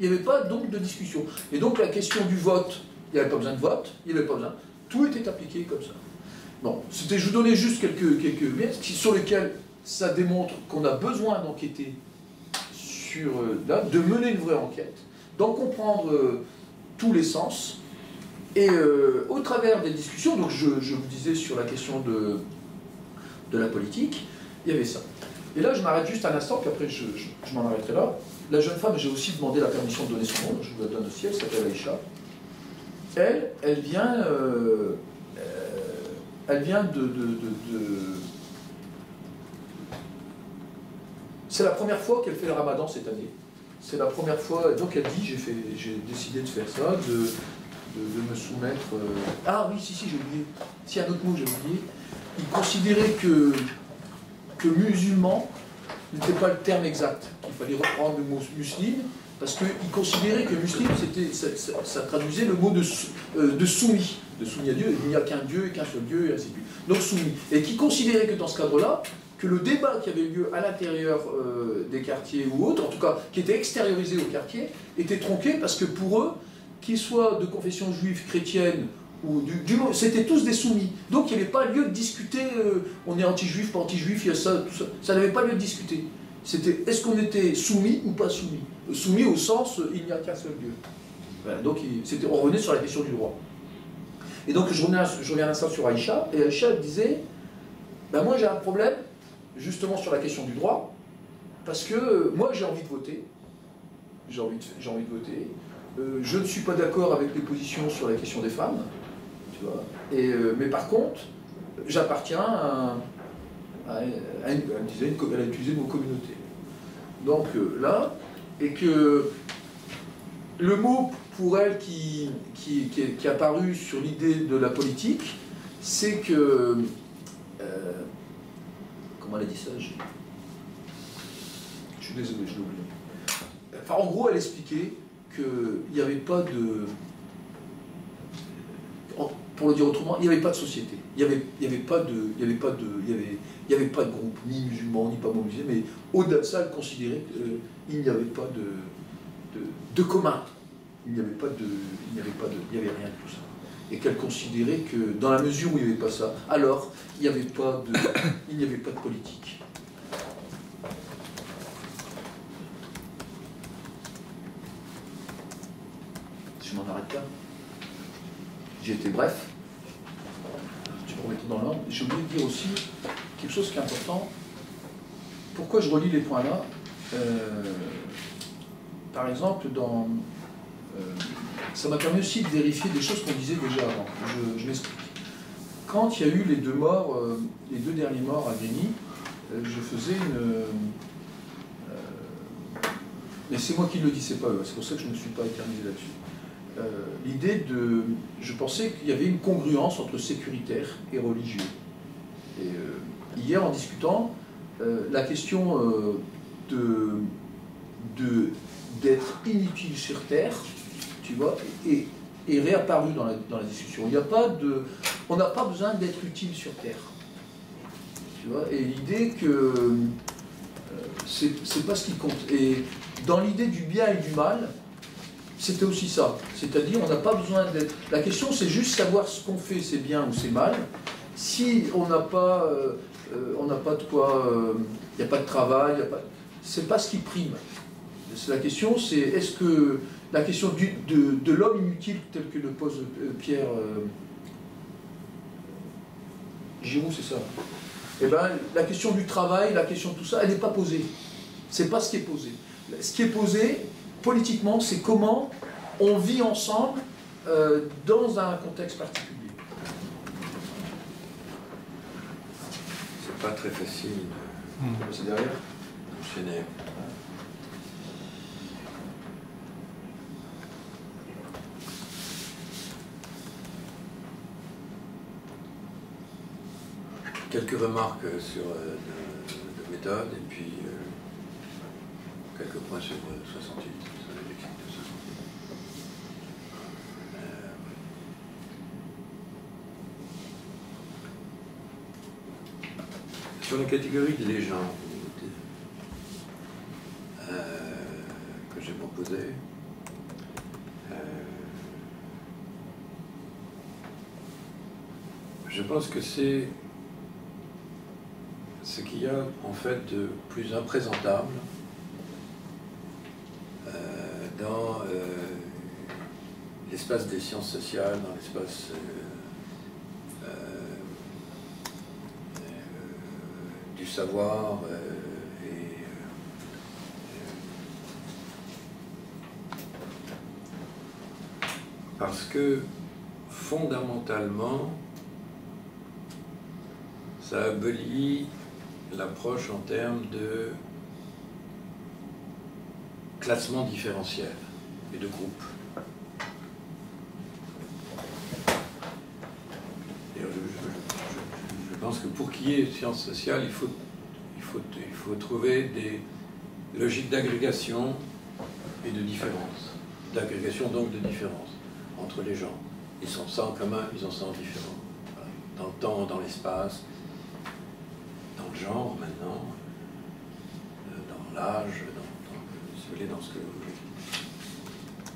Il n'y avait pas donc de discussion. Et donc la question du vote, il n'y avait pas besoin de vote, il n'y avait pas besoin. Tout était appliqué comme ça. Bon, je vous donnais juste quelques biais sur lesquels ça démontre qu'on a besoin d'enquêter sur de mener une vraie enquête, d'en comprendre tous les sens. Et au travers des discussions, donc je vous disais sur la question de la politique, il y avait ça. Et là, je m'arrête juste un instant, puis après je m'en arrêterai là. La jeune femme, j'ai aussi demandé la permission de donner son nom, je vous la donne aussi, elle s'appelle Aïcha. Elle vient c'est la première fois qu'elle fait le ramadan cette année. C'est la première fois, donc elle dit, j'ai décidé de faire ça, de me soumettre... Ah oui, si, j'ai oublié. Si, un autre mot, j'ai oublié. Il considérait que musulman n'était pas le terme exact. Il fallait reprendre le mot musulman, parce qu'il considérait que musulman, ça traduisait le mot de soumis. De soumis à Dieu, il n'y a qu'un Dieu et qu'un seul Dieu, et ainsi de suite. Donc soumis. Et qui considérait que dans ce cadre-là, que le débat qui avait lieu à l'intérieur des quartiers ou autres, en tout cas qui était extériorisé au quartier, était tronqué parce que pour eux, qu'ils soient de confession juive, chrétienne, ou c'était tous des soumis. Donc il n'y avait pas lieu de discuter, on est anti-juif, pas anti-juif, il y a ça, tout ça. Ça n'avait pas lieu de discuter. C'était est-ce qu'on était soumis ou pas soumis? Soumis au sens, il n'y a qu'un seul Dieu. Voilà, donc on revenait sur la question du droit. Et donc je reviens un instant sur Aïcha, et Aïcha disait, ben moi j'ai un problème, justement sur la question du droit, parce que moi j'ai envie de voter, j'ai envie de voter, je ne suis pas d'accord avec les positions sur la question des femmes, tu vois, mais par contre, j'appartiens elle a utilisé le mot communauté. Donc là, et que le mot pour elle qui est apparu sur l'idée de la politique, c'est que... comment elle a dit ça? Je suis désolé, je l'ai oublié. Enfin, en gros, elle expliquait qu'il n'y avait pas de... Pour le dire autrement, il n'y avait pas de société. Il n'y avait pas de groupe, ni musulman, ni pas musulman, mais au-delà de ça, elle considérait qu'il n'y avait pas de commun. il n'y avait rien de tout ça. Et qu'elle considérait que dans la mesure où il n'y avait pas ça, alors il n'y avait pas de politique. Je m'en arrête là. J'ai été bref. Je peux remettre dans l'ordre. J'ai oublié de dire aussi quelque chose qui est important. Pourquoi je relis les points là? Par exemple, ça m'a permis aussi de vérifier des choses qu'on disait déjà avant. Je m'explique. Quand il y a eu les 2 morts, les 2 derniers morts à Grigny, je faisais mais c'est moi qui le dis, c'est pas eux. C'est pour ça que je ne me suis pas éternisé là-dessus. L'idée de... Je pensais qu'il y avait une congruence entre sécuritaire et religieux. Et hier, en discutant, la question d'être inutile sur Terre, tu vois, est réapparue dans la discussion. On n'a pas besoin d'être utile sur Terre. Tu vois, et l'idée que c'est pas ce qui compte. Et dans l'idée du bien et du mal, c'était aussi ça. C'est-à-dire, on n'a pas besoin d'être... La question, c'est juste savoir ce qu'on fait, c'est bien ou c'est mal. Si on n'a pas de quoi... Il n'y a pas de travail, c'est pas ce qui prime. La question, c'est est-ce que... La question de l'homme inutile, tel que le pose Pierre Giroud, c'est ça. Eh bien, la question du travail, la question de tout ça, elle n'est pas posée. C'est pas ce qui est posé. Ce qui est posé, politiquement, c'est comment on vit ensemble dans un contexte particulier. C'est pas très facile C'est derrière. d'enchaîner. Quelques remarques sur de méthode et puis quelques points sur 68, sur les lexiques de 68. Sur la catégorie de légende que j'ai proposée, je pense que c'est ce qu'il y a en fait de plus imprésentable dans l'espace des sciences sociales, dans l'espace du savoir parce que fondamentalement ça abolit l'approche en termes de classement différentiel et de groupe. Je pense que pour qu'il y ait sciences sociales, il faut trouver des logiques d'agrégation et de différence. D'agrégation donc de différence entre les gens. Ils ont ça en commun, ils ont ça en différent. Voilà. Dans le temps, dans l'espace, dans le genre maintenant, dans l'âge, dans ce que vous voulez.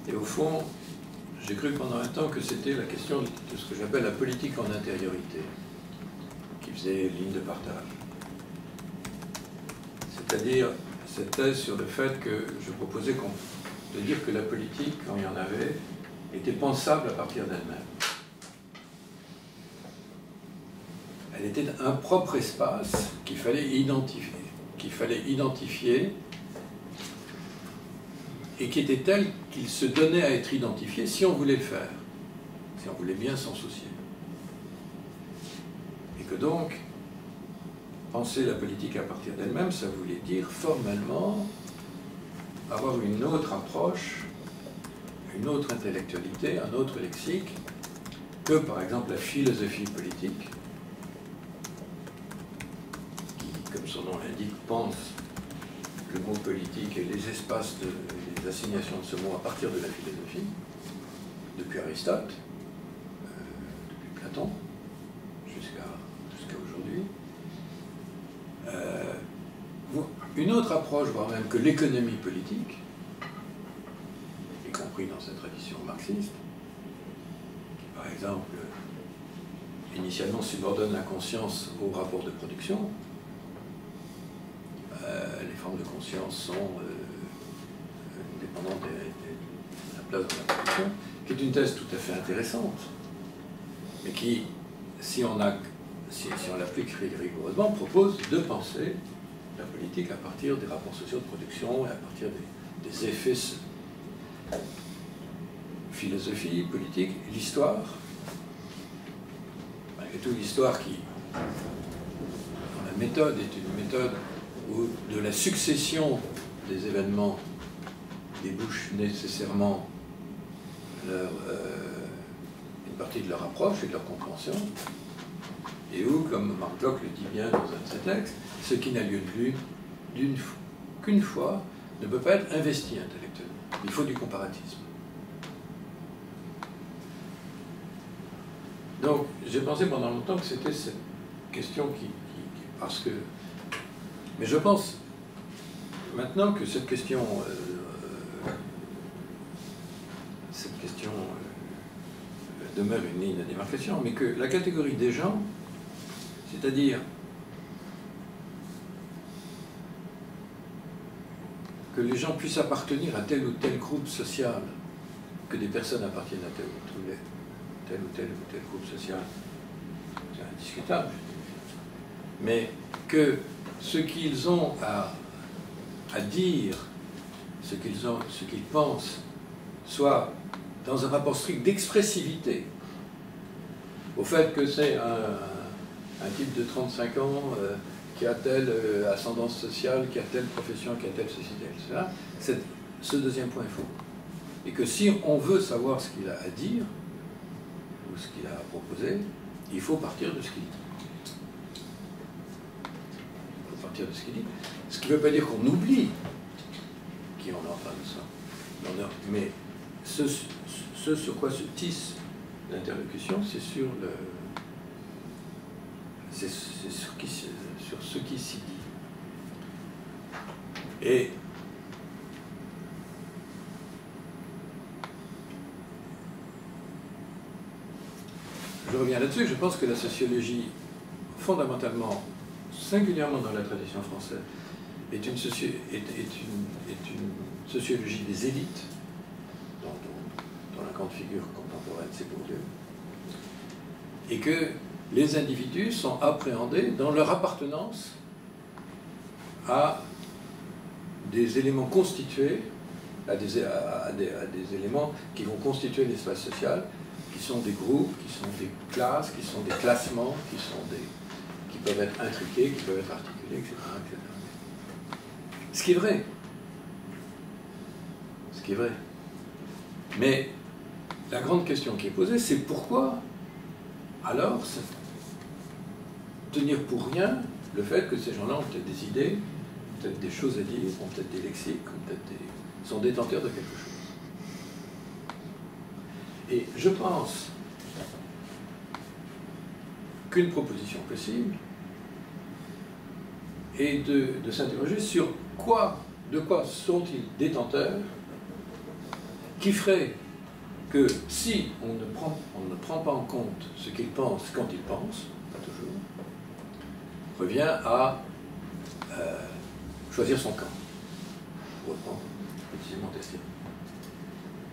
Et au fond, j'ai cru pendant un temps que c'était la question de ce que j'appelle la politique en intériorité, qui faisait ligne de partage. C'est-à-dire cette thèse sur le fait que je proposais de dire que la politique, quand il y en avait, était pensable à partir d'elle-même. Elle était un propre espace qu'il fallait identifier, et qui était tel qu'il se donnait à être identifié si on voulait le faire, si on voulait bien s'en soucier. Et que donc, penser la politique à partir d'elle-même, ça voulait dire formellement avoir une autre approche, une autre intellectualité, un autre lexique, que par exemple la philosophie politique, qui, comme son nom l'indique, pense le mot politique et les espaces, les assignations de ce mot à partir de la philosophie, depuis Aristote, depuis Platon, jusqu'à aujourd'hui. Une autre approche, voire même que l'économie politique, y compris compris dans sa tradition marxiste, qui par exemple initialement subordonne la conscience au rapport de production. Les formes de conscience sont dépendantes de la place de la production, qui est une thèse tout à fait intéressante, mais qui, si on l'applique rigoureusement, propose de penser la politique à partir des rapports sociaux de production et à partir des effets philosophie, politique, l'histoire. Malgré tout, l'histoire qui, dans la méthode, est une méthode où de la succession des événements débouche nécessairement une partie de leur approche et de leur compréhension, et où, comme Marc Bloch le dit bien dans un de ses textes, ce qui n'a lieu de plus qu'une fois ne peut pas être investi intellectuellement. Il faut du comparatisme. Donc, j'ai pensé pendant longtemps que c'était cette question parce que... Mais je pense maintenant que cette question demeure une ligne de démarcation, mais que la catégorie des gens, c'est-à-dire que les gens puissent appartenir à tel ou tel groupe social, que des personnes appartiennent à tel ou tel groupe social, c'est indiscutable. Mais que ce qu'ils ont à dire, ce qu'ils pensent, soit dans un rapport strict d'expressivité, au fait que c'est un type de 35 ans qui a telle ascendance sociale, qui a telle profession, qui a telle société, etc. Ce deuxième point est faux. Et que si on veut savoir ce qu'il a à dire, ou ce qu'il a à proposer, il faut partir de ce qu'il dit. Il faut partir de ce qu'il dit. Ce qui ne veut pas dire qu'on oublie qui on est en train de ça. Mais ce sur quoi se tisse l'interlocution, c'est sur ce qui s'y dit. Et je reviens là-dessus, je pense que la sociologie, fondamentalement, singulièrement dans la tradition française, est une sociologie des élites, dont la grande figure contemporaine, c'est Bourdieu, et que les individus sont appréhendés dans leur appartenance à des éléments constitués, à des éléments qui vont constituer l'espace social, qui sont des groupes, qui sont des classes, qui sont des classements, qui peuvent être intriqués, qui peuvent être articulés, etc., etc. Ce qui est vrai. Ce qui est vrai. Mais la grande question qui est posée, c'est pourquoi alors tenir pour rien le fait que ces gens-là ont peut-être des idées, peut-être des choses à dire, ont peut-être des lexiques, sont détenteurs de quelque chose. Et je pense qu'une proposition possible est de s'interroger sur de quoi sont-ils détenteurs qui ferait que si on ne prend pas en compte ce qu'ils pensent quand ils pensent, pas toujours, revient à choisir son camp, pour reprendre précisément Montesquieu.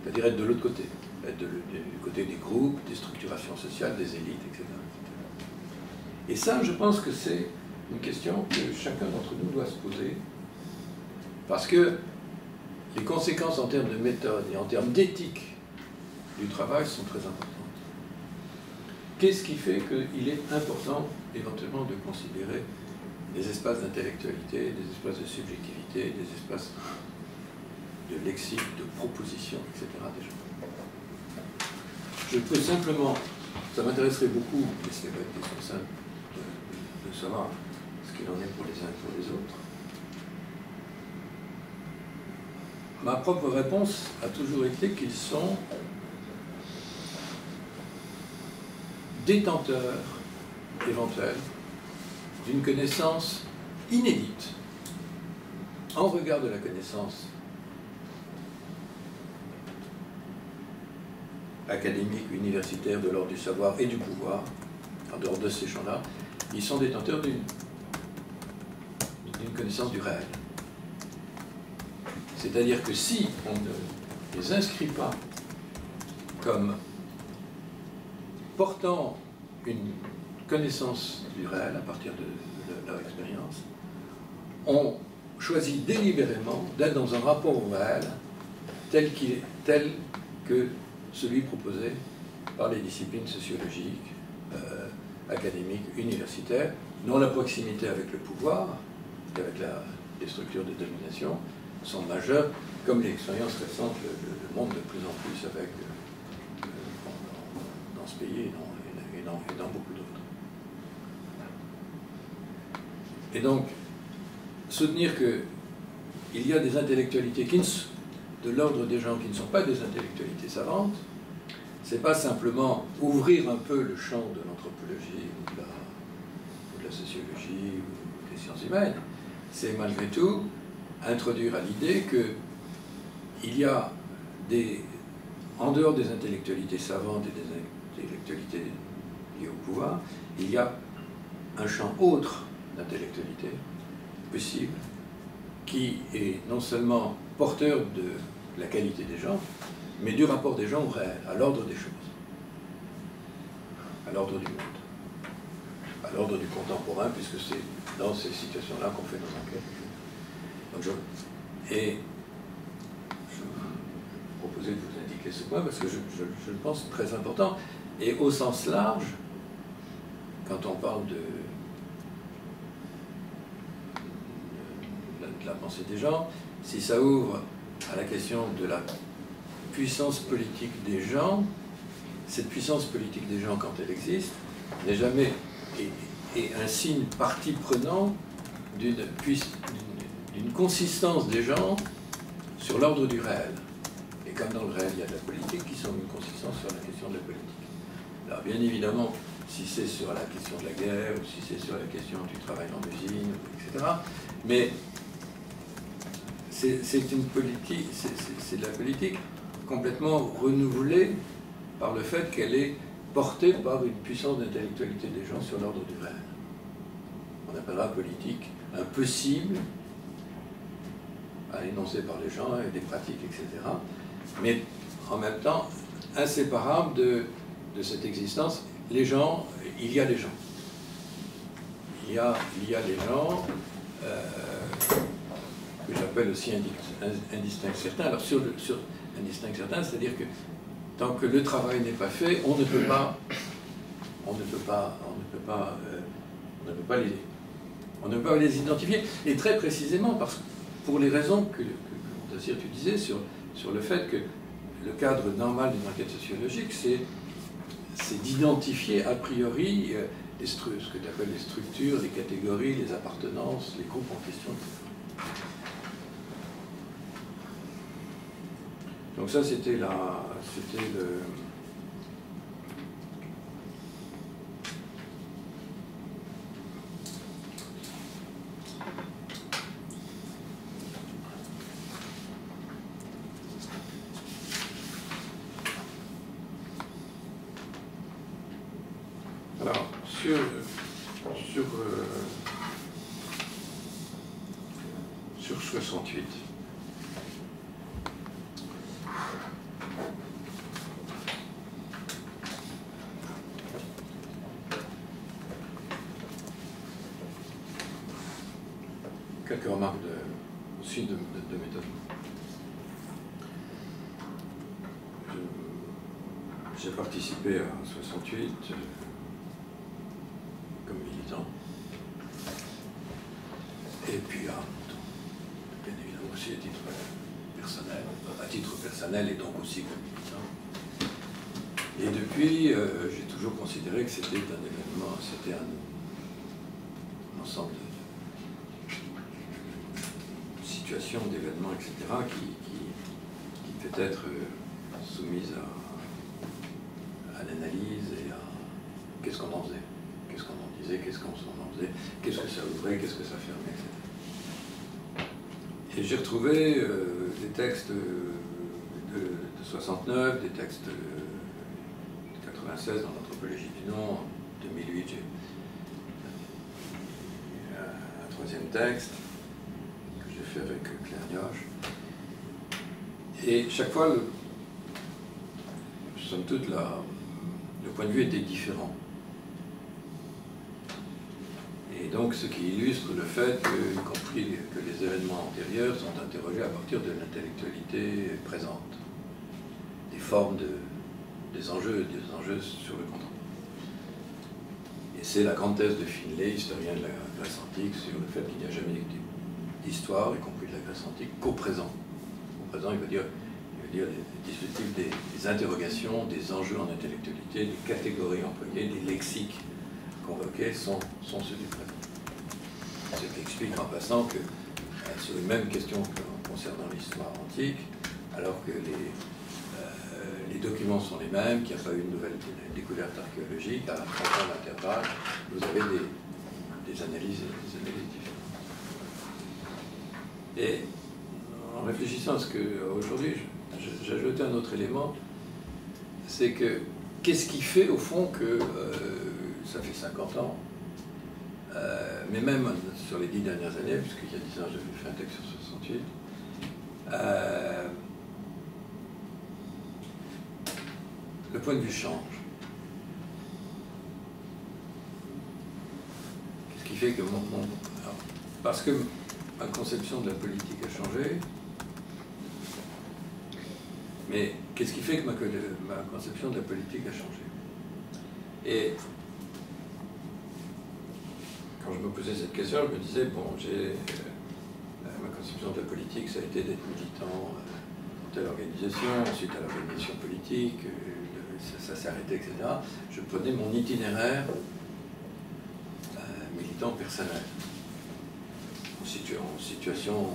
C'est-à-dire être de l'autre côté, être du côté des groupes, des structurations sociales, des élites, etc. Et ça, je pense que c'est une question que chacun d'entre nous doit se poser, parce que les conséquences en termes de méthode et en termes d'éthique du travail sont très importantes. Qu'est-ce qui fait qu'il est important éventuellement de considérer des espaces d'intellectualité, des espaces de subjectivité, des espaces de lexique, de proposition, etc. des gens. Je peux simplement, ça m'intéresserait beaucoup, mais ce n'est pas une question simple, de savoir ce qu'il en est pour les uns et pour les autres. Ma propre réponse a toujours été qu'ils sont détenteurs éventuels d'une connaissance inédite en regard de la connaissance académiques, universitaires, de l'ordre du savoir et du pouvoir, en dehors de ces champs-là, ils sont détenteurs d'une connaissance du réel. C'est-à-dire que si on ne les inscrit pas comme portant une connaissance du réel à partir de leur expérience, on choisit délibérément d'être dans un rapport au réel tel que celui proposé par les disciplines sociologiques, académiques, universitaires, dont la proximité avec le pouvoir et avec les structures de domination sont majeures, comme l'expérience récente le montre de plus en plus avec dans ce pays et dans beaucoup d'autres. Et donc, soutenir qu'il y a des intellectualités de l'ordre des gens qui ne sont pas des intellectualités savantes, c'est pas simplement ouvrir un peu le champ de l'anthropologie ou de la sociologie ou des sciences humaines, c'est malgré tout introduire à l'idée qu'il y a en dehors des intellectualités savantes et des intellectualités liées au pouvoir, il y a un champ autre d'intellectualité possible qui est non seulement porteur de la qualité des gens, mais du rapport des gens au réel, à l'ordre des choses, à l'ordre du monde, à l'ordre du contemporain, puisque c'est dans ces situations-là qu'on fait nos enquêtes. Donc je vous proposais de vous indiquer ce point parce que je le pense très important. Et au sens large, quand on parle de la pensée des gens, si ça ouvre à la question de la puissance politique des gens, cette puissance politique des gens, quand elle existe, n'est jamais est un signe partie prenant d'une consistance des gens sur l'ordre du réel. Et comme dans le réel, il y a de la politique, qui sont une consistance sur la question de la politique. Alors bien évidemment, si c'est sur la question de la guerre, ou si c'est sur la question du travail en usine, etc., mais c'est une politique, c'est de la politique complètement renouvelée par le fait qu'elle est portée par une puissance d'intellectualité des gens sur l'ordre du réel. On appellera politique un possible à énoncer par les gens, et des pratiques, etc. Mais en même temps, inséparable de cette existence, les gens, il y a les gens. Il y a les gens que j'appelle aussi indistinct certain. Alors sur indistinct certain, c'est-à-dire que tant que le travail n'est pas fait, on ne peut pas les identifier. Et très précisément, parce que pour les raisons que Montassir, tu disais, sur le fait que le cadre normal d'une enquête sociologique, c'est d'identifier a priori ce que tu appelles les structures, les catégories, les appartenances, les groupes en question, etc. Donc ça, c'était le... Alors, sur 68. Quelques remarques aussi de méthode. J'ai participé à 68 comme militant. Et puis bien évidemment aussi à titre personnel et donc aussi comme militant. Et depuis, j'ai toujours considéré que c'était un événement, c'était un ensemble de situations, d'événements, etc., qui peut être soumise à l'analyse et à qu'est-ce qu'on en faisait, qu'est-ce qu'on en disait, qu'est-ce qu'on en faisait, qu'est-ce que ça ouvrait, qu'est-ce que ça fermait, etc. Et j'ai retrouvé des textes de 69, des textes 1996 dans l'anthropologie du nom. En 2008, j'ai un troisième texte que j'ai fait avec Claire Nioche. Et chaque fois, somme toute, le point de vue était différent. Et donc, ce qui illustre le fait que, y compris que les événements antérieurs sont interrogés à partir de l'intellectualité présente, des formes, des enjeux sur le contemporain. Et c'est la grande thèse de Finlay, historien de la Grèce antique, sur le fait qu'il n'y a jamais d'histoire, y compris de la Grèce antique, qu'au présent. Au présent, il veut dire les dispositifs des interrogations, des enjeux en intellectualité, des catégories employées, des lexiques convoqués sont ceux du présent. Ce qui explique en passant que sur une même question concernant l'histoire antique, alors que les documents sont les mêmes, qu'il n'y a pas eu une nouvelle découverte archéologique, à 30 ans d'intervalle, vous avez des analyses différentes. Et en réfléchissant à ce qu'aujourd'hui, j'ai ajouté un autre élément, c'est que qu'est-ce qui fait au fond que ça fait 50 ans, mais même sur les 10 dernières années, puisqu'il y a 10 ans j'avais fait un texte sur 68, le point de vue change. Qu'est-ce qui fait que parce que ma conception de la politique a changé, mais qu'est-ce qui fait que ma conception de la politique a changé? Et quand je me posais cette question, je me disais, bon, ma conception de la politique, ça a été d'être militant dans telle organisation, ensuite à l'organisation politique, ça s'est arrêté, etc. Je prenais mon itinéraire militant personnel, en situation...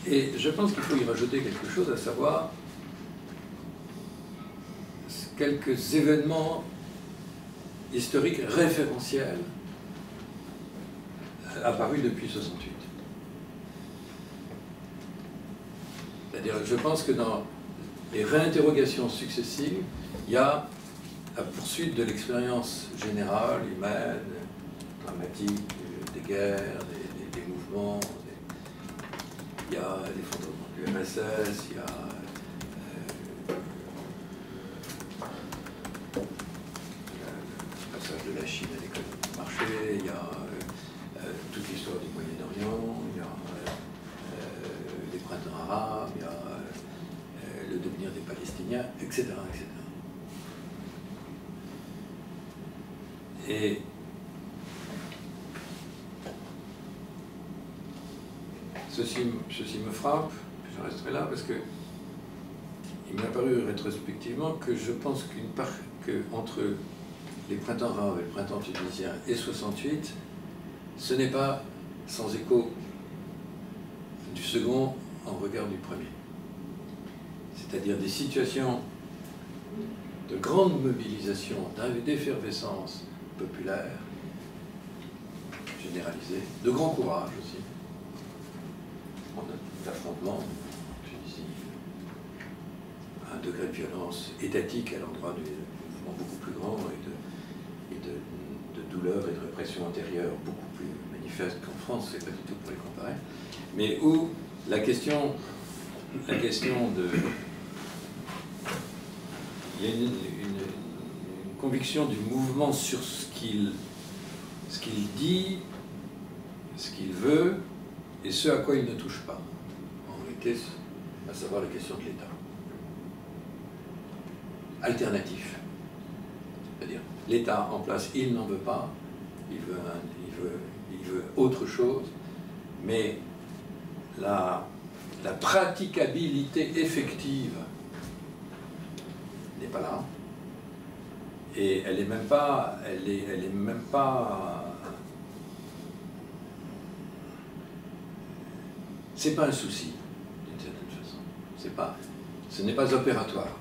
Et je pense qu'il faut y rajouter quelque chose, à savoir quelques événements historiques référentiels apparus depuis 68. C'est-à-dire, je pense que dans les réinterrogations successives, il y a la poursuite de l'expérience générale, humaine, dramatique, des guerres, des mouvements. Il y a l'effondrement du MSS, il y a le passage de la Chine à l'économie de marché, il y a toute l'histoire du Moyen-Orient, il y a les printemps arabes, il y a le devenir des Palestiniens, etc., etc. Et ceci me frappe, je resterai là, parce que il m'est apparu rétrospectivement que je pense qu'entre les printemps arabes et le printemps tunisien et 68, ce n'est pas sans écho du second en regard du premier. C'est-à-dire des situations de grande mobilisation, d'effervescence populaire, généralisée, de grand courage aussi, d'affrontement en Tunisie, un degré de violence étatique à l'endroit du mouvement beaucoup plus grand et de douleur et de répression intérieure beaucoup plus manifeste qu'en France, c'est pas du tout pour les comparer, mais où la question de... Il y a une conviction du mouvement sur ce qu'il dit, ce qu'il veut, et ce à quoi il ne touche pas. En réalité, à savoir la question de l'État. Alternatif. C'est-à-dire, l'État en place, il n'en veut pas, il veut autre chose, mais la praticabilité effective n'est pas là. Et elle est même pas, c'est pas un souci, d'une certaine façon. Ce n'est pas opératoire.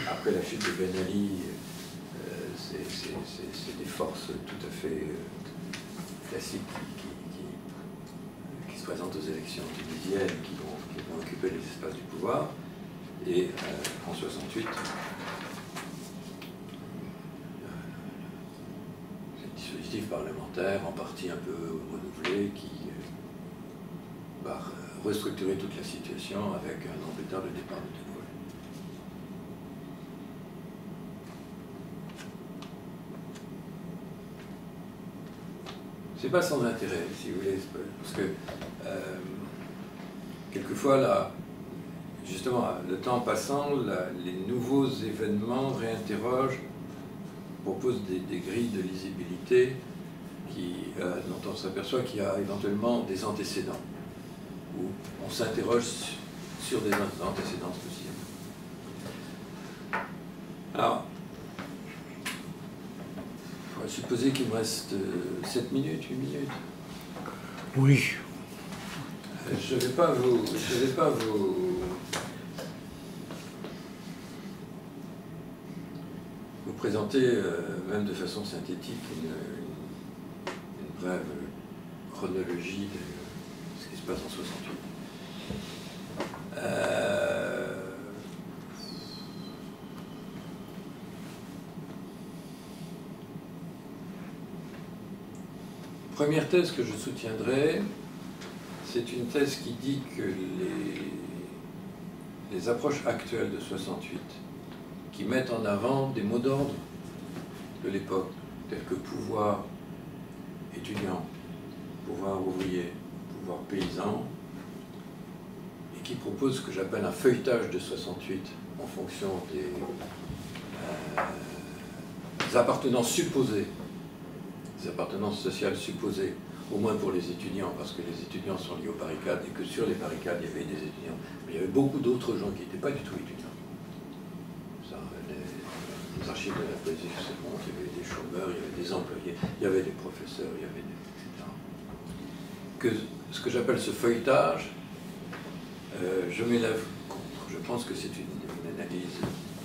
Après la chute de Ben Ali, c'est des forces tout à fait classiques qui se présentent aux élections tunisiennes, qui qui vont occuper les espaces du pouvoir. Et en 68, c'est le dispositif parlementaire, en partie un peu renouvelé, qui va restructurer toute la situation avec un an plus tard le départ de De Gaulle. C'est pas sans intérêt, si vous voulez, parce que quelquefois, là, justement, le temps passant, les nouveaux événements réinterrogent, proposent des grilles de lisibilité dont on s'aperçoit qu'il y a éventuellement des antécédents, où on s'interroge sur des antécédents possibles. Alors, il faudrait supposer qu'il me reste 7 minutes, 8 minutes. Oui. Je ne vais pas vous présenter, même de façon synthétique, une brève chronologie de ce qui se passe en 68. Première thèse que je soutiendrai, c'est une thèse qui dit que les approches actuelles de 68, qui mettent en avant des mots d'ordre de l'époque, tels que pouvoir étudiant, pouvoir ouvrier, pouvoir paysan, et qui proposent ce que j'appelle un feuilletage de 68 en fonction des appartenances supposées, des appartenances sociales supposées, au moins pour les étudiants, parce que les étudiants sont liés aux barricades, et que sur les barricades, il y avait des étudiants. Mais il y avait beaucoup d'autres gens qui n'étaient pas du tout étudiants. Ça, les archives de la poésie, je sais pas, il y avait des chômeurs, il y avait des employés, il y avait des professeurs, il y avait des... etc. Ce que j'appelle ce feuilletage, je m'élève contre. Je pense que c'est une analyse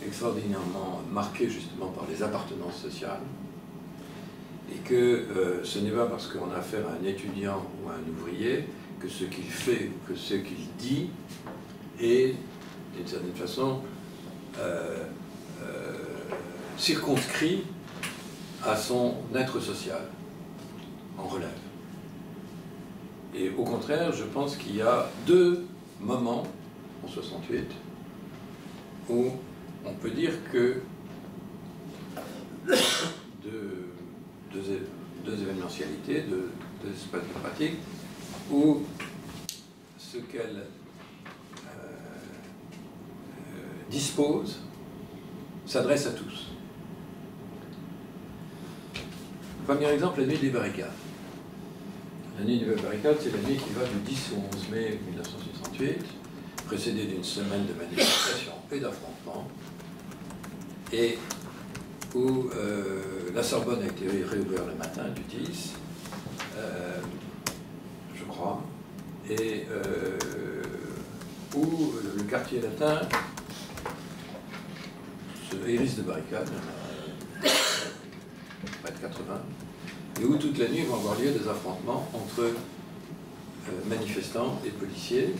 extraordinairement marquée justement par les appartenances sociales, et que ce n'est pas parce qu'on a affaire à un étudiant ou à un ouvrier que ce qu'il fait ou que ce qu'il dit est, d'une certaine façon, circonscrit à son être social, en relève. Et au contraire, je pense qu'il y a deux moments, en 68, où on peut dire que deux événementialités, deux espaces de pratique, où ce qu'elle dispose s'adresse à tous. Premier exemple, la nuit des barricades. La nuit des barricades, c'est la nuit qui va du 10 au 11 mai 1968, précédée d'une semaine de manifestations et d'affrontements, et où la Sorbonne a été réouverte le matin du 10, je crois, et où le quartier latin se hérisse de barricades, près de 80, et où toute la nuit vont avoir lieu des affrontements entre manifestants et policiers,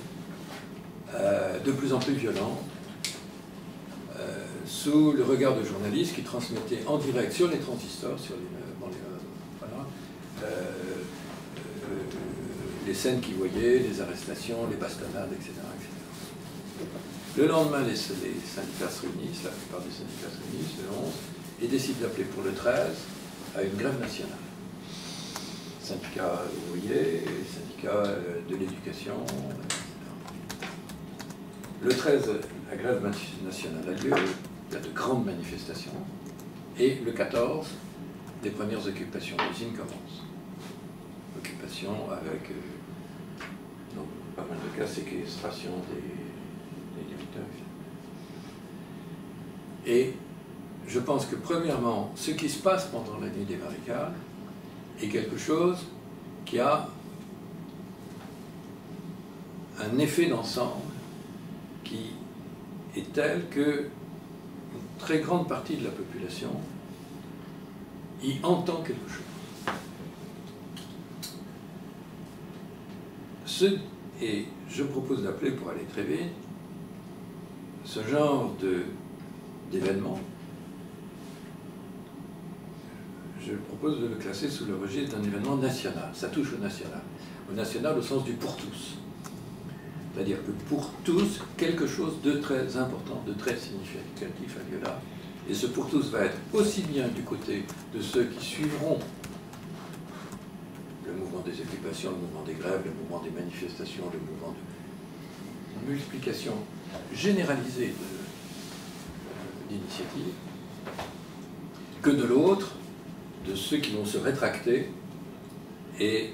de plus en plus violents, sous le regard de journalistes qui transmettaient en direct sur les transistors, sur les scènes qu'ils voyaient, les arrestations, les bastonnades, etc., etc. Le lendemain, les syndicats se réunissent, la plupart des syndicats se réunissent, le 11, et décident d'appeler pour le 13 à une grève nationale. Syndicats ouvriers, syndicats de l'éducation, etc. Le 13, la grève nationale a lieu, il y a de grandes manifestations, et le 14, les premières occupations d'usines commencent. Occupation avec, dans pas mal de cas, séquestration des directeurs. Et je pense que, premièrement, ce qui se passe pendant la nuit des barricades est quelque chose qui a un effet d'ensemble qui est tel que une très grande partie de la population y entend quelque chose. Et je propose d'appeler, pour aller très vite, ce genre d'événement, je propose de le classer sous le registre d'un événement national. Ça touche au national. Au national au sens du pour tous. C'est-à-dire que pour tous, quelque chose de très important, de très significatif a lieu là. Et ce pour tous va être aussi bien du côté de ceux qui suivront le mouvement des occupations, le mouvement des grèves, le mouvement des manifestations, le mouvement de multiplication généralisée d'initiatives, que de l'autre, de ceux qui vont se rétracter et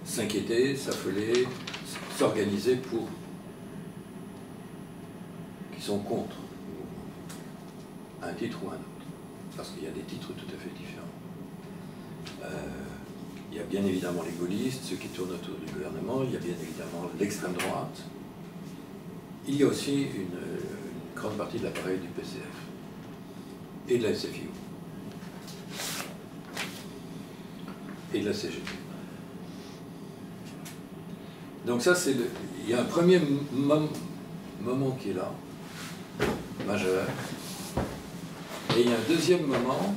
s'inquiéter, s'affoler, s'organiser pour, qui sont contre le mouvement, un titre ou un autre, parce qu'il y a des titres tout à fait différents. Il y a bien évidemment les gaullistes, ceux qui tournent autour du gouvernement, il y a bien évidemment l'extrême droite, il y a aussi une grande partie de l'appareil du PCF et de la SFIO et de la CGT. Donc ça, il y a un premier moment qui est là, majeur, et il y a un deuxième moment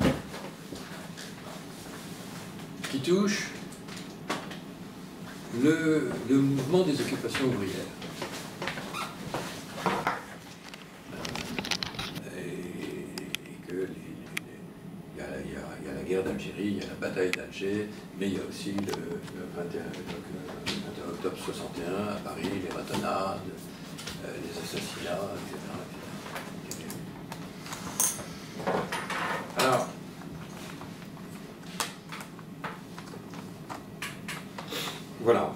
qui touche le mouvement des occupations ouvrières. Il y a la guerre d'Algérie, il y a la bataille d'Alger, mais il y a aussi le 21 octobre 61 à Paris, les ratonnades, les assassinats, etc. Alors, voilà,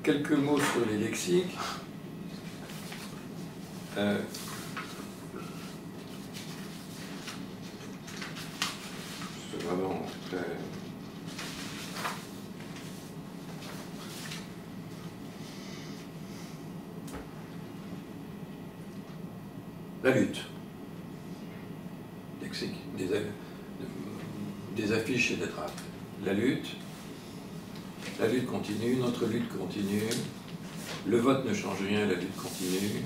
quelques mots sur les lexiques. C'est vraiment très... La lutte. Lexique, des affiches et des tracts. La lutte continue, notre lutte continue, le vote ne change rien, la lutte continue.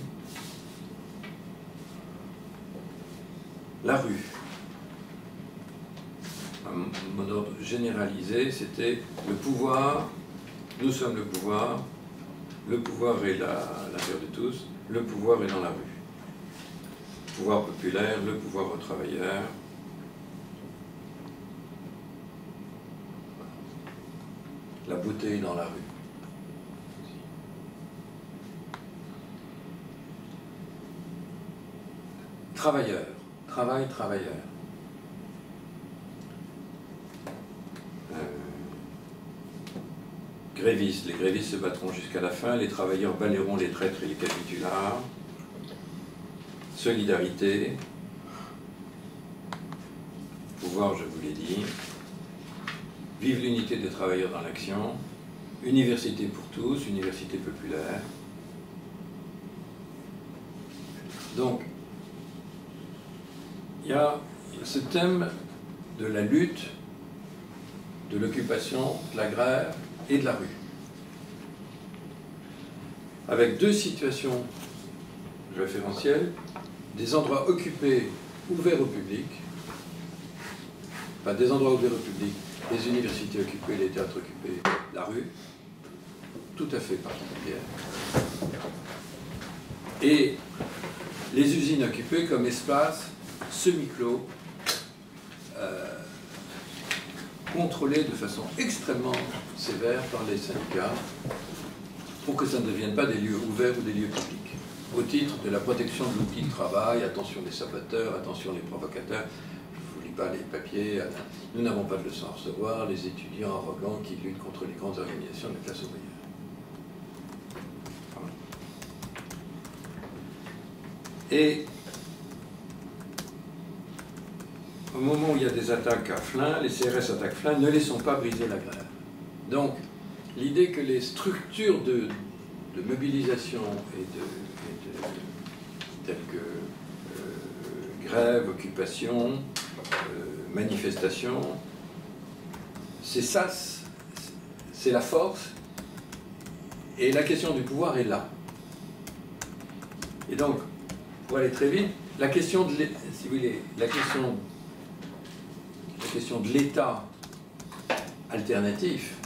La rue. Un mot d'ordre généralisé, c'était le pouvoir, nous sommes le pouvoir est l'affaire de tous, le pouvoir est dans la rue. Pouvoir populaire, le pouvoir aux travailleurs. La beauté est dans la rue. Travailleurs, travailleurs. Grévistes, les grévistes se battront jusqu'à la fin, les travailleurs balayeront les traîtres et les capitulards. Solidarité, pouvoir, je vous l'ai dit, vive l'unité des travailleurs dans l'action, université pour tous, université populaire. Donc, il y a ce thème de la lutte, de l'occupation, de la grève et de la rue, avec deux situations référentielles. Des endroits occupés, ouverts au public, enfin des endroits ouverts au public, les universités occupées, les théâtres occupés, la rue, tout à fait particulière. Et les usines occupées comme espace semi-clos, contrôlés de façon extrêmement sévère par les syndicats, pour que ça ne devienne pas des lieux ouverts ou des lieux publics. Au titre de la protection de l'outil de travail, attention les saboteurs, attention les provocateurs, je ne vous lis pas les papiers, nous n'avons pas de leçons à recevoir, les étudiants arrogants qui luttent contre les grandes organisations de la classe ouvrière. Voilà. Et au moment où il y a des attaques à Flins, les CRS attaquent Flins, ne laissons pas briser la grève. Donc, l'idée que les structures de mobilisation telles que grève, occupation, manifestation, c'est ça, c'est la force, Et la question du pouvoir est là. Et donc, pour aller très vite, la question de si vous voulez, la question de l'État alternatif,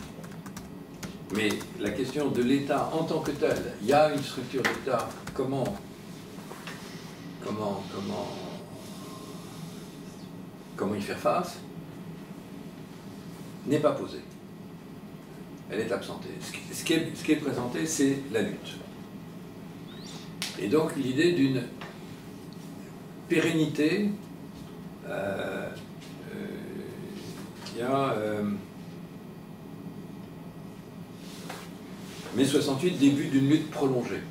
mais la question de l'État en tant que tel, il y a une structure d'État, comment y faire face, n'est pas posée. Elle est absentée. Ce qui est présenté, c'est la lutte. Et donc l'idée d'une pérennité, il y a mai 68, début d'une lutte prolongée.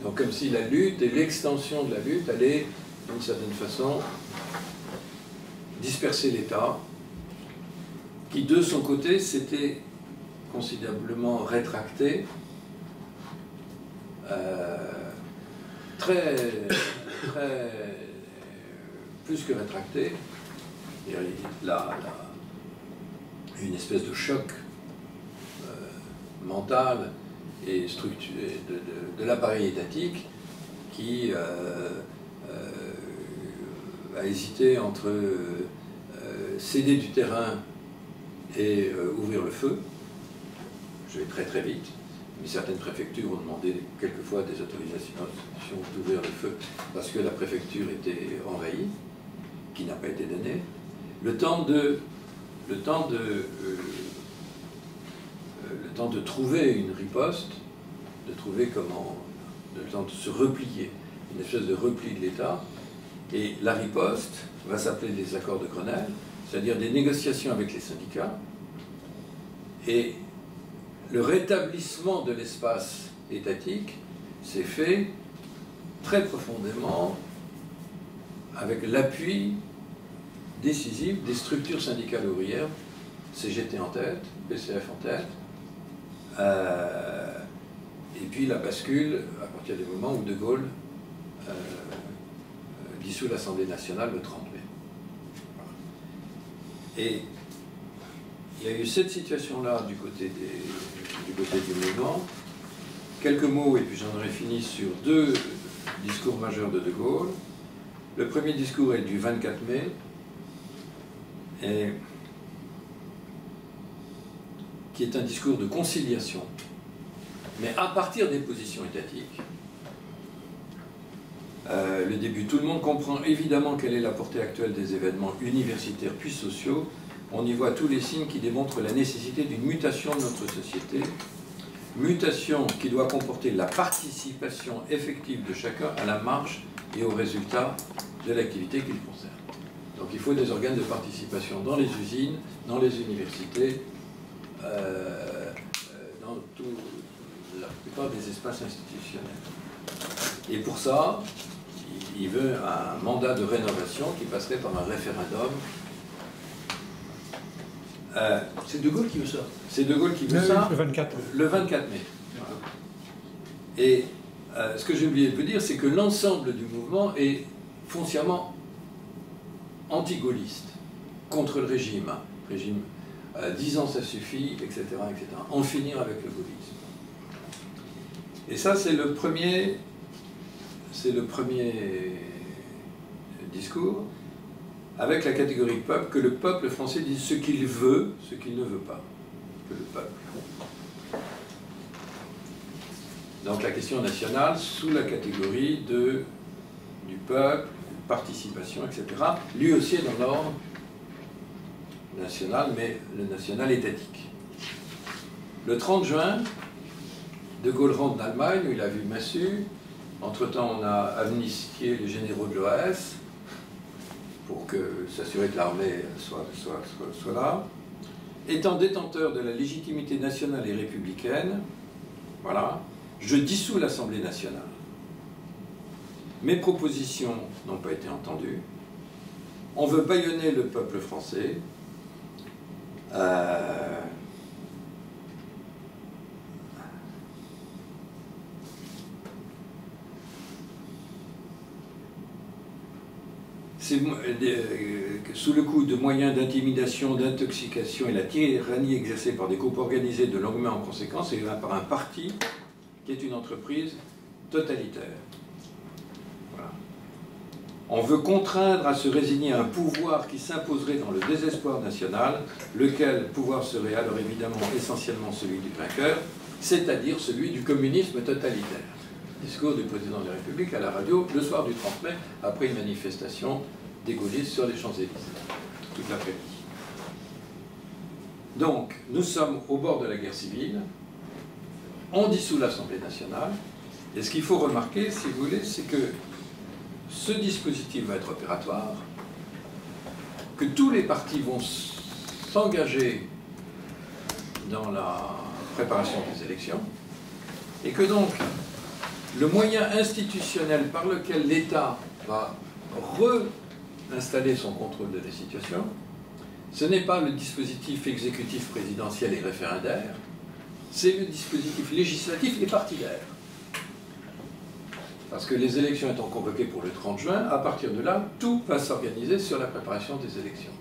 Donc comme si la lutte et l'extension de la lutte allaient, d'une certaine façon, disperser l'État, qui de son côté s'était considérablement rétracté, plus que rétracté. Là, une espèce de choc mental et structuré de l'appareil étatique qui a hésité entre céder du terrain et ouvrir le feu. Je vais très très vite. Mais certaines préfectures ont demandé quelquefois des autorisations d'ouvrir le feu parce que la préfecture était envahie, qui n'a pas été donnée. Le temps de trouver une riposte, le temps de se replier, une espèce de repli de l'État. Et la riposte va s'appeler les accords de Grenelle, c'est-à-dire des négociations avec les syndicats. Et le rétablissement de l'espace étatique s'est fait très profondément avec l'appui décisif des structures syndicales ouvrières, CGT en tête, PCF en tête, et puis la bascule à partir du moment où De Gaulle dissout l'Assemblée nationale le 30 mai. Et il y a eu cette situation-là du côté du mouvement. Quelques mots, et puis j'en aurai fini, sur deux discours majeurs de De Gaulle. Le premier discours est du 24 mai, qui est un discours de conciliation, mais à partir des positions étatiques. Le début, tout le monde comprend évidemment quelle est la portée actuelle des événements universitaires puis sociaux. On y voit tous les signes qui démontrent la nécessité d'une mutation de notre société, mutation qui doit comporter la participation effective de chacun à la marche et aux résultats de l'activité qu'il concerne. Donc il faut des organes de participation dans les usines, dans les universités, dans la plupart des espaces institutionnels. Et pour ça, il veut un mandat de rénovation qui passerait par un référendum. C'est De Gaulle qui veut ça. C'est De Gaulle qui veut ça. Le 24. Le 24 mai. Et ce que j'ai oublié de vous dire, c'est que l'ensemble du mouvement est foncièrement anti-gaulliste, contre le régime. 10 ans ça suffit, etc., etc. En finir avec le gaullisme. Et ça, c'est le premier discours, avec la catégorie peuple, que le peuple français dise ce qu'il veut, ce qu'il ne veut pas. Que le peuple. Donc la question nationale sous la catégorie du peuple, participation, etc. Lui aussi est dans l'ordre national, mais le national étatique. Le 30 juin, De Gaulle rentre d'Allemagne, où il a vu Massu. Entre-temps, on a amnistié les généraux de l'OAS pour s'assurer que l'armée soit là. Étant détenteur de la légitimité nationale et républicaine, voilà, je dissous l'Assemblée nationale. Mes propositions n'ont pas été entendues. On veut bâillonner le peuple français. sous le coup de moyens d'intimidation, d'intoxication et la tyrannie exercée par des groupes organisés de longue main en conséquence, et par un parti qui est une entreprise totalitaire. Voilà. On veut contraindre à se résigner à un pouvoir qui s'imposerait dans le désespoir national, lequel pouvoir serait alors évidemment essentiellement celui du vainqueur, c'est-à-dire celui du communisme totalitaire. Discours du président de la République à la radio le soir du 30 mai, après une manifestation des gaullistes sur les Champs-Élysées, toute l'après-midi. Donc, nous sommes au bord de la guerre civile, on dissout l'Assemblée nationale, et ce qu'il faut remarquer, si vous voulez, c'est que ce dispositif va être opératoire, que tous les partis vont s'engager dans la préparation des élections, et que donc le moyen institutionnel par lequel l'État va réinstaller son contrôle de la situation, ce n'est pas le dispositif exécutif présidentiel et référendaire, c'est le dispositif législatif et partidaire. Parce que les élections étant convoquées pour le 30 juin, à partir de là, tout va s'organiser sur la préparation des élections.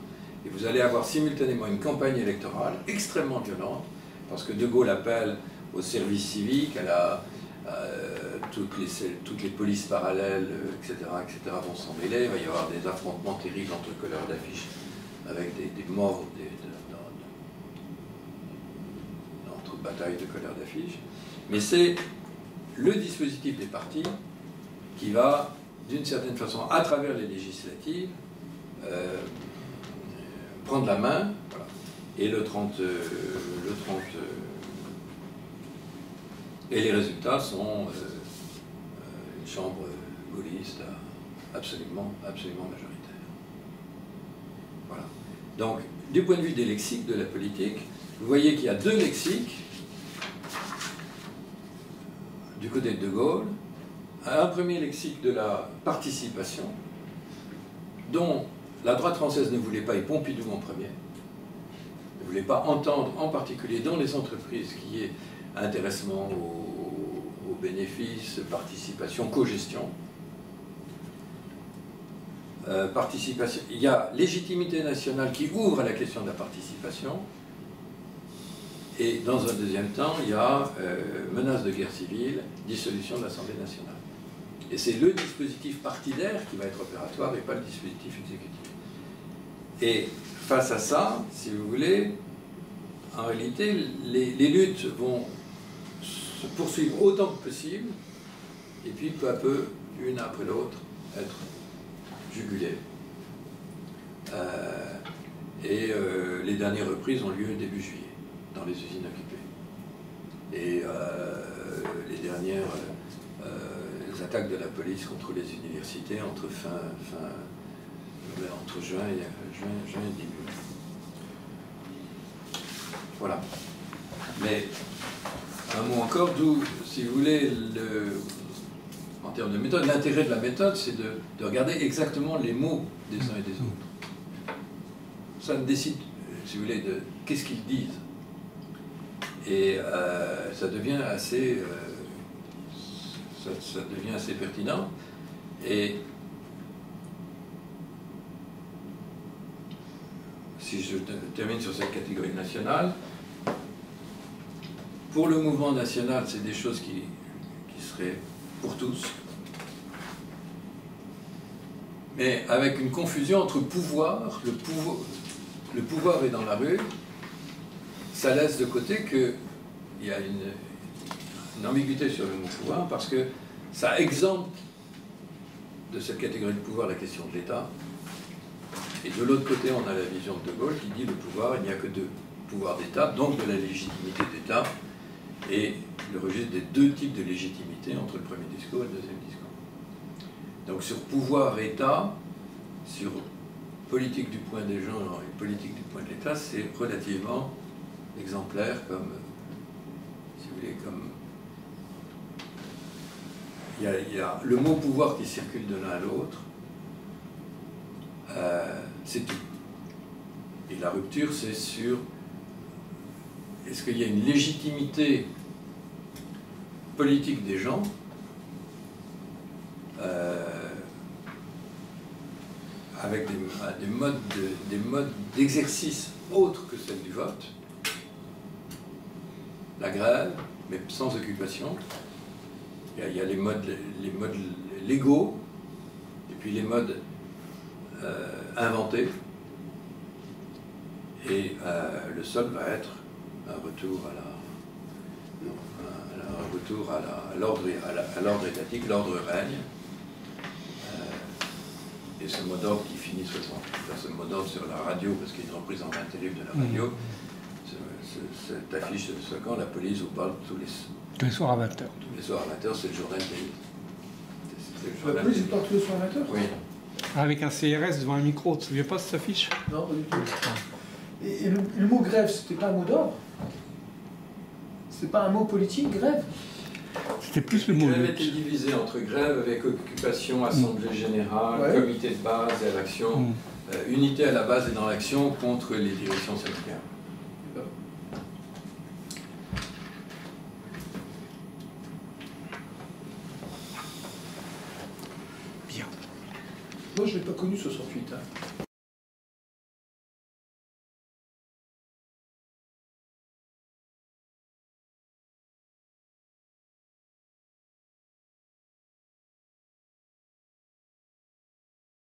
Et vous allez avoir simultanément une campagne électorale extrêmement violente, parce que De Gaulle appelle au service civique, toutes les polices parallèles, etc., vont s'en mêler. Il va y avoir des affrontements terribles entre couleurs d'affiches, avec des morts, entre batailles de couleurs d'affiches. Mais c'est le dispositif des partis qui va, d'une certaine façon, à travers les législatives, prendre la main. Voilà. Et et les résultats sont une chambre gaulliste absolument majoritaire. Voilà. Donc, du point de vue des lexiques de la politique, vous voyez qu'il y a deux lexiques du côté de De Gaulle. Un premier lexique de la participation, dont la droite française ne voulait pas, et Pompidou en premier, ne voulait pas entendre, en particulier dans les entreprises, qui est intéressement aux bénéfices, participation, cogestion. Participation. Il y a légitimité nationale qui ouvre à la question de la participation. Et dans un deuxième temps, il y a menace de guerre civile, dissolution de l'Assemblée nationale. Et c'est le dispositif partidaire qui va être opératoire et pas le dispositif exécutif. Et face à ça, si vous voulez, en réalité, les luttes vont se poursuivre autant que possible, et puis peu à peu, une après l'autre, être jugulées. Les dernières reprises ont lieu début juillet, dans les usines occupées. Et les dernières attaques de la police contre les universités entre juin et début. Voilà. Mais un mot encore, d'où, si vous voulez, en termes de méthode, l'intérêt de la méthode, c'est de regarder exactement les mots des uns et des autres. Ça décide, si vous voulez, de qu'est-ce qu'ils disent. Et ça devient assez pertinent. Et si je termine sur cette catégorie nationale, pour le mouvement national, c'est des choses qui seraient pour tous, mais avec une confusion entre pouvoir, le pouvoir est dans la rue, ça laisse de côté qu'il y a une ambiguïté sur le mot pouvoir, parce que ça exempte de cette catégorie de pouvoir la question de l'État. Et de l'autre côté, on a la vision de De Gaulle qui dit le pouvoir, il n'y a que deux pouvoirs d'État, donc de la légitimité d'État, et le registre des deux types de légitimité entre le premier discours et le deuxième discours. Donc sur pouvoir-État, sur politique du point des gens et politique du point de l'État, c'est relativement exemplaire comme, si vous voulez, comme... Il y a le mot pouvoir qui circule de l'un à l'autre, c'est tout. Et la rupture, c'est sur est-ce qu'il y a une légitimité politique des gens avec des modes d'exercice autres que celles du vote. La grève, mais sans occupation. Il y a les modes légaux, et puis les modes inventés. Et le seul va être un retour à l'ordre étatique, l'ordre règne. Et ce mot d'ordre qui finit 60, ce mot d'ordre sur la radio, parce qu'il y a une reprise en main terrible de la radio, cette affiche de slogan, la police vous parle tous les soirs à 20h. Tous les soirs à 20h, c'est le journal pays. La police vous parle tous les soirs à 20h? Oui. Avec un CRS devant un micro, tu te souviens pas de cette affiche? Non, pas du tout. Et le mot grève, c'était pas un mot d'ordre? C'est pas un mot politique, grève? C'était plus le mot. Grève était divisé entre grève avec occupation, assemblée générale, comité de base et à l'action, unité à la base et dans l'action contre les directions syndicales. Bien. Moi, je l'ai pas connu 68. Hein.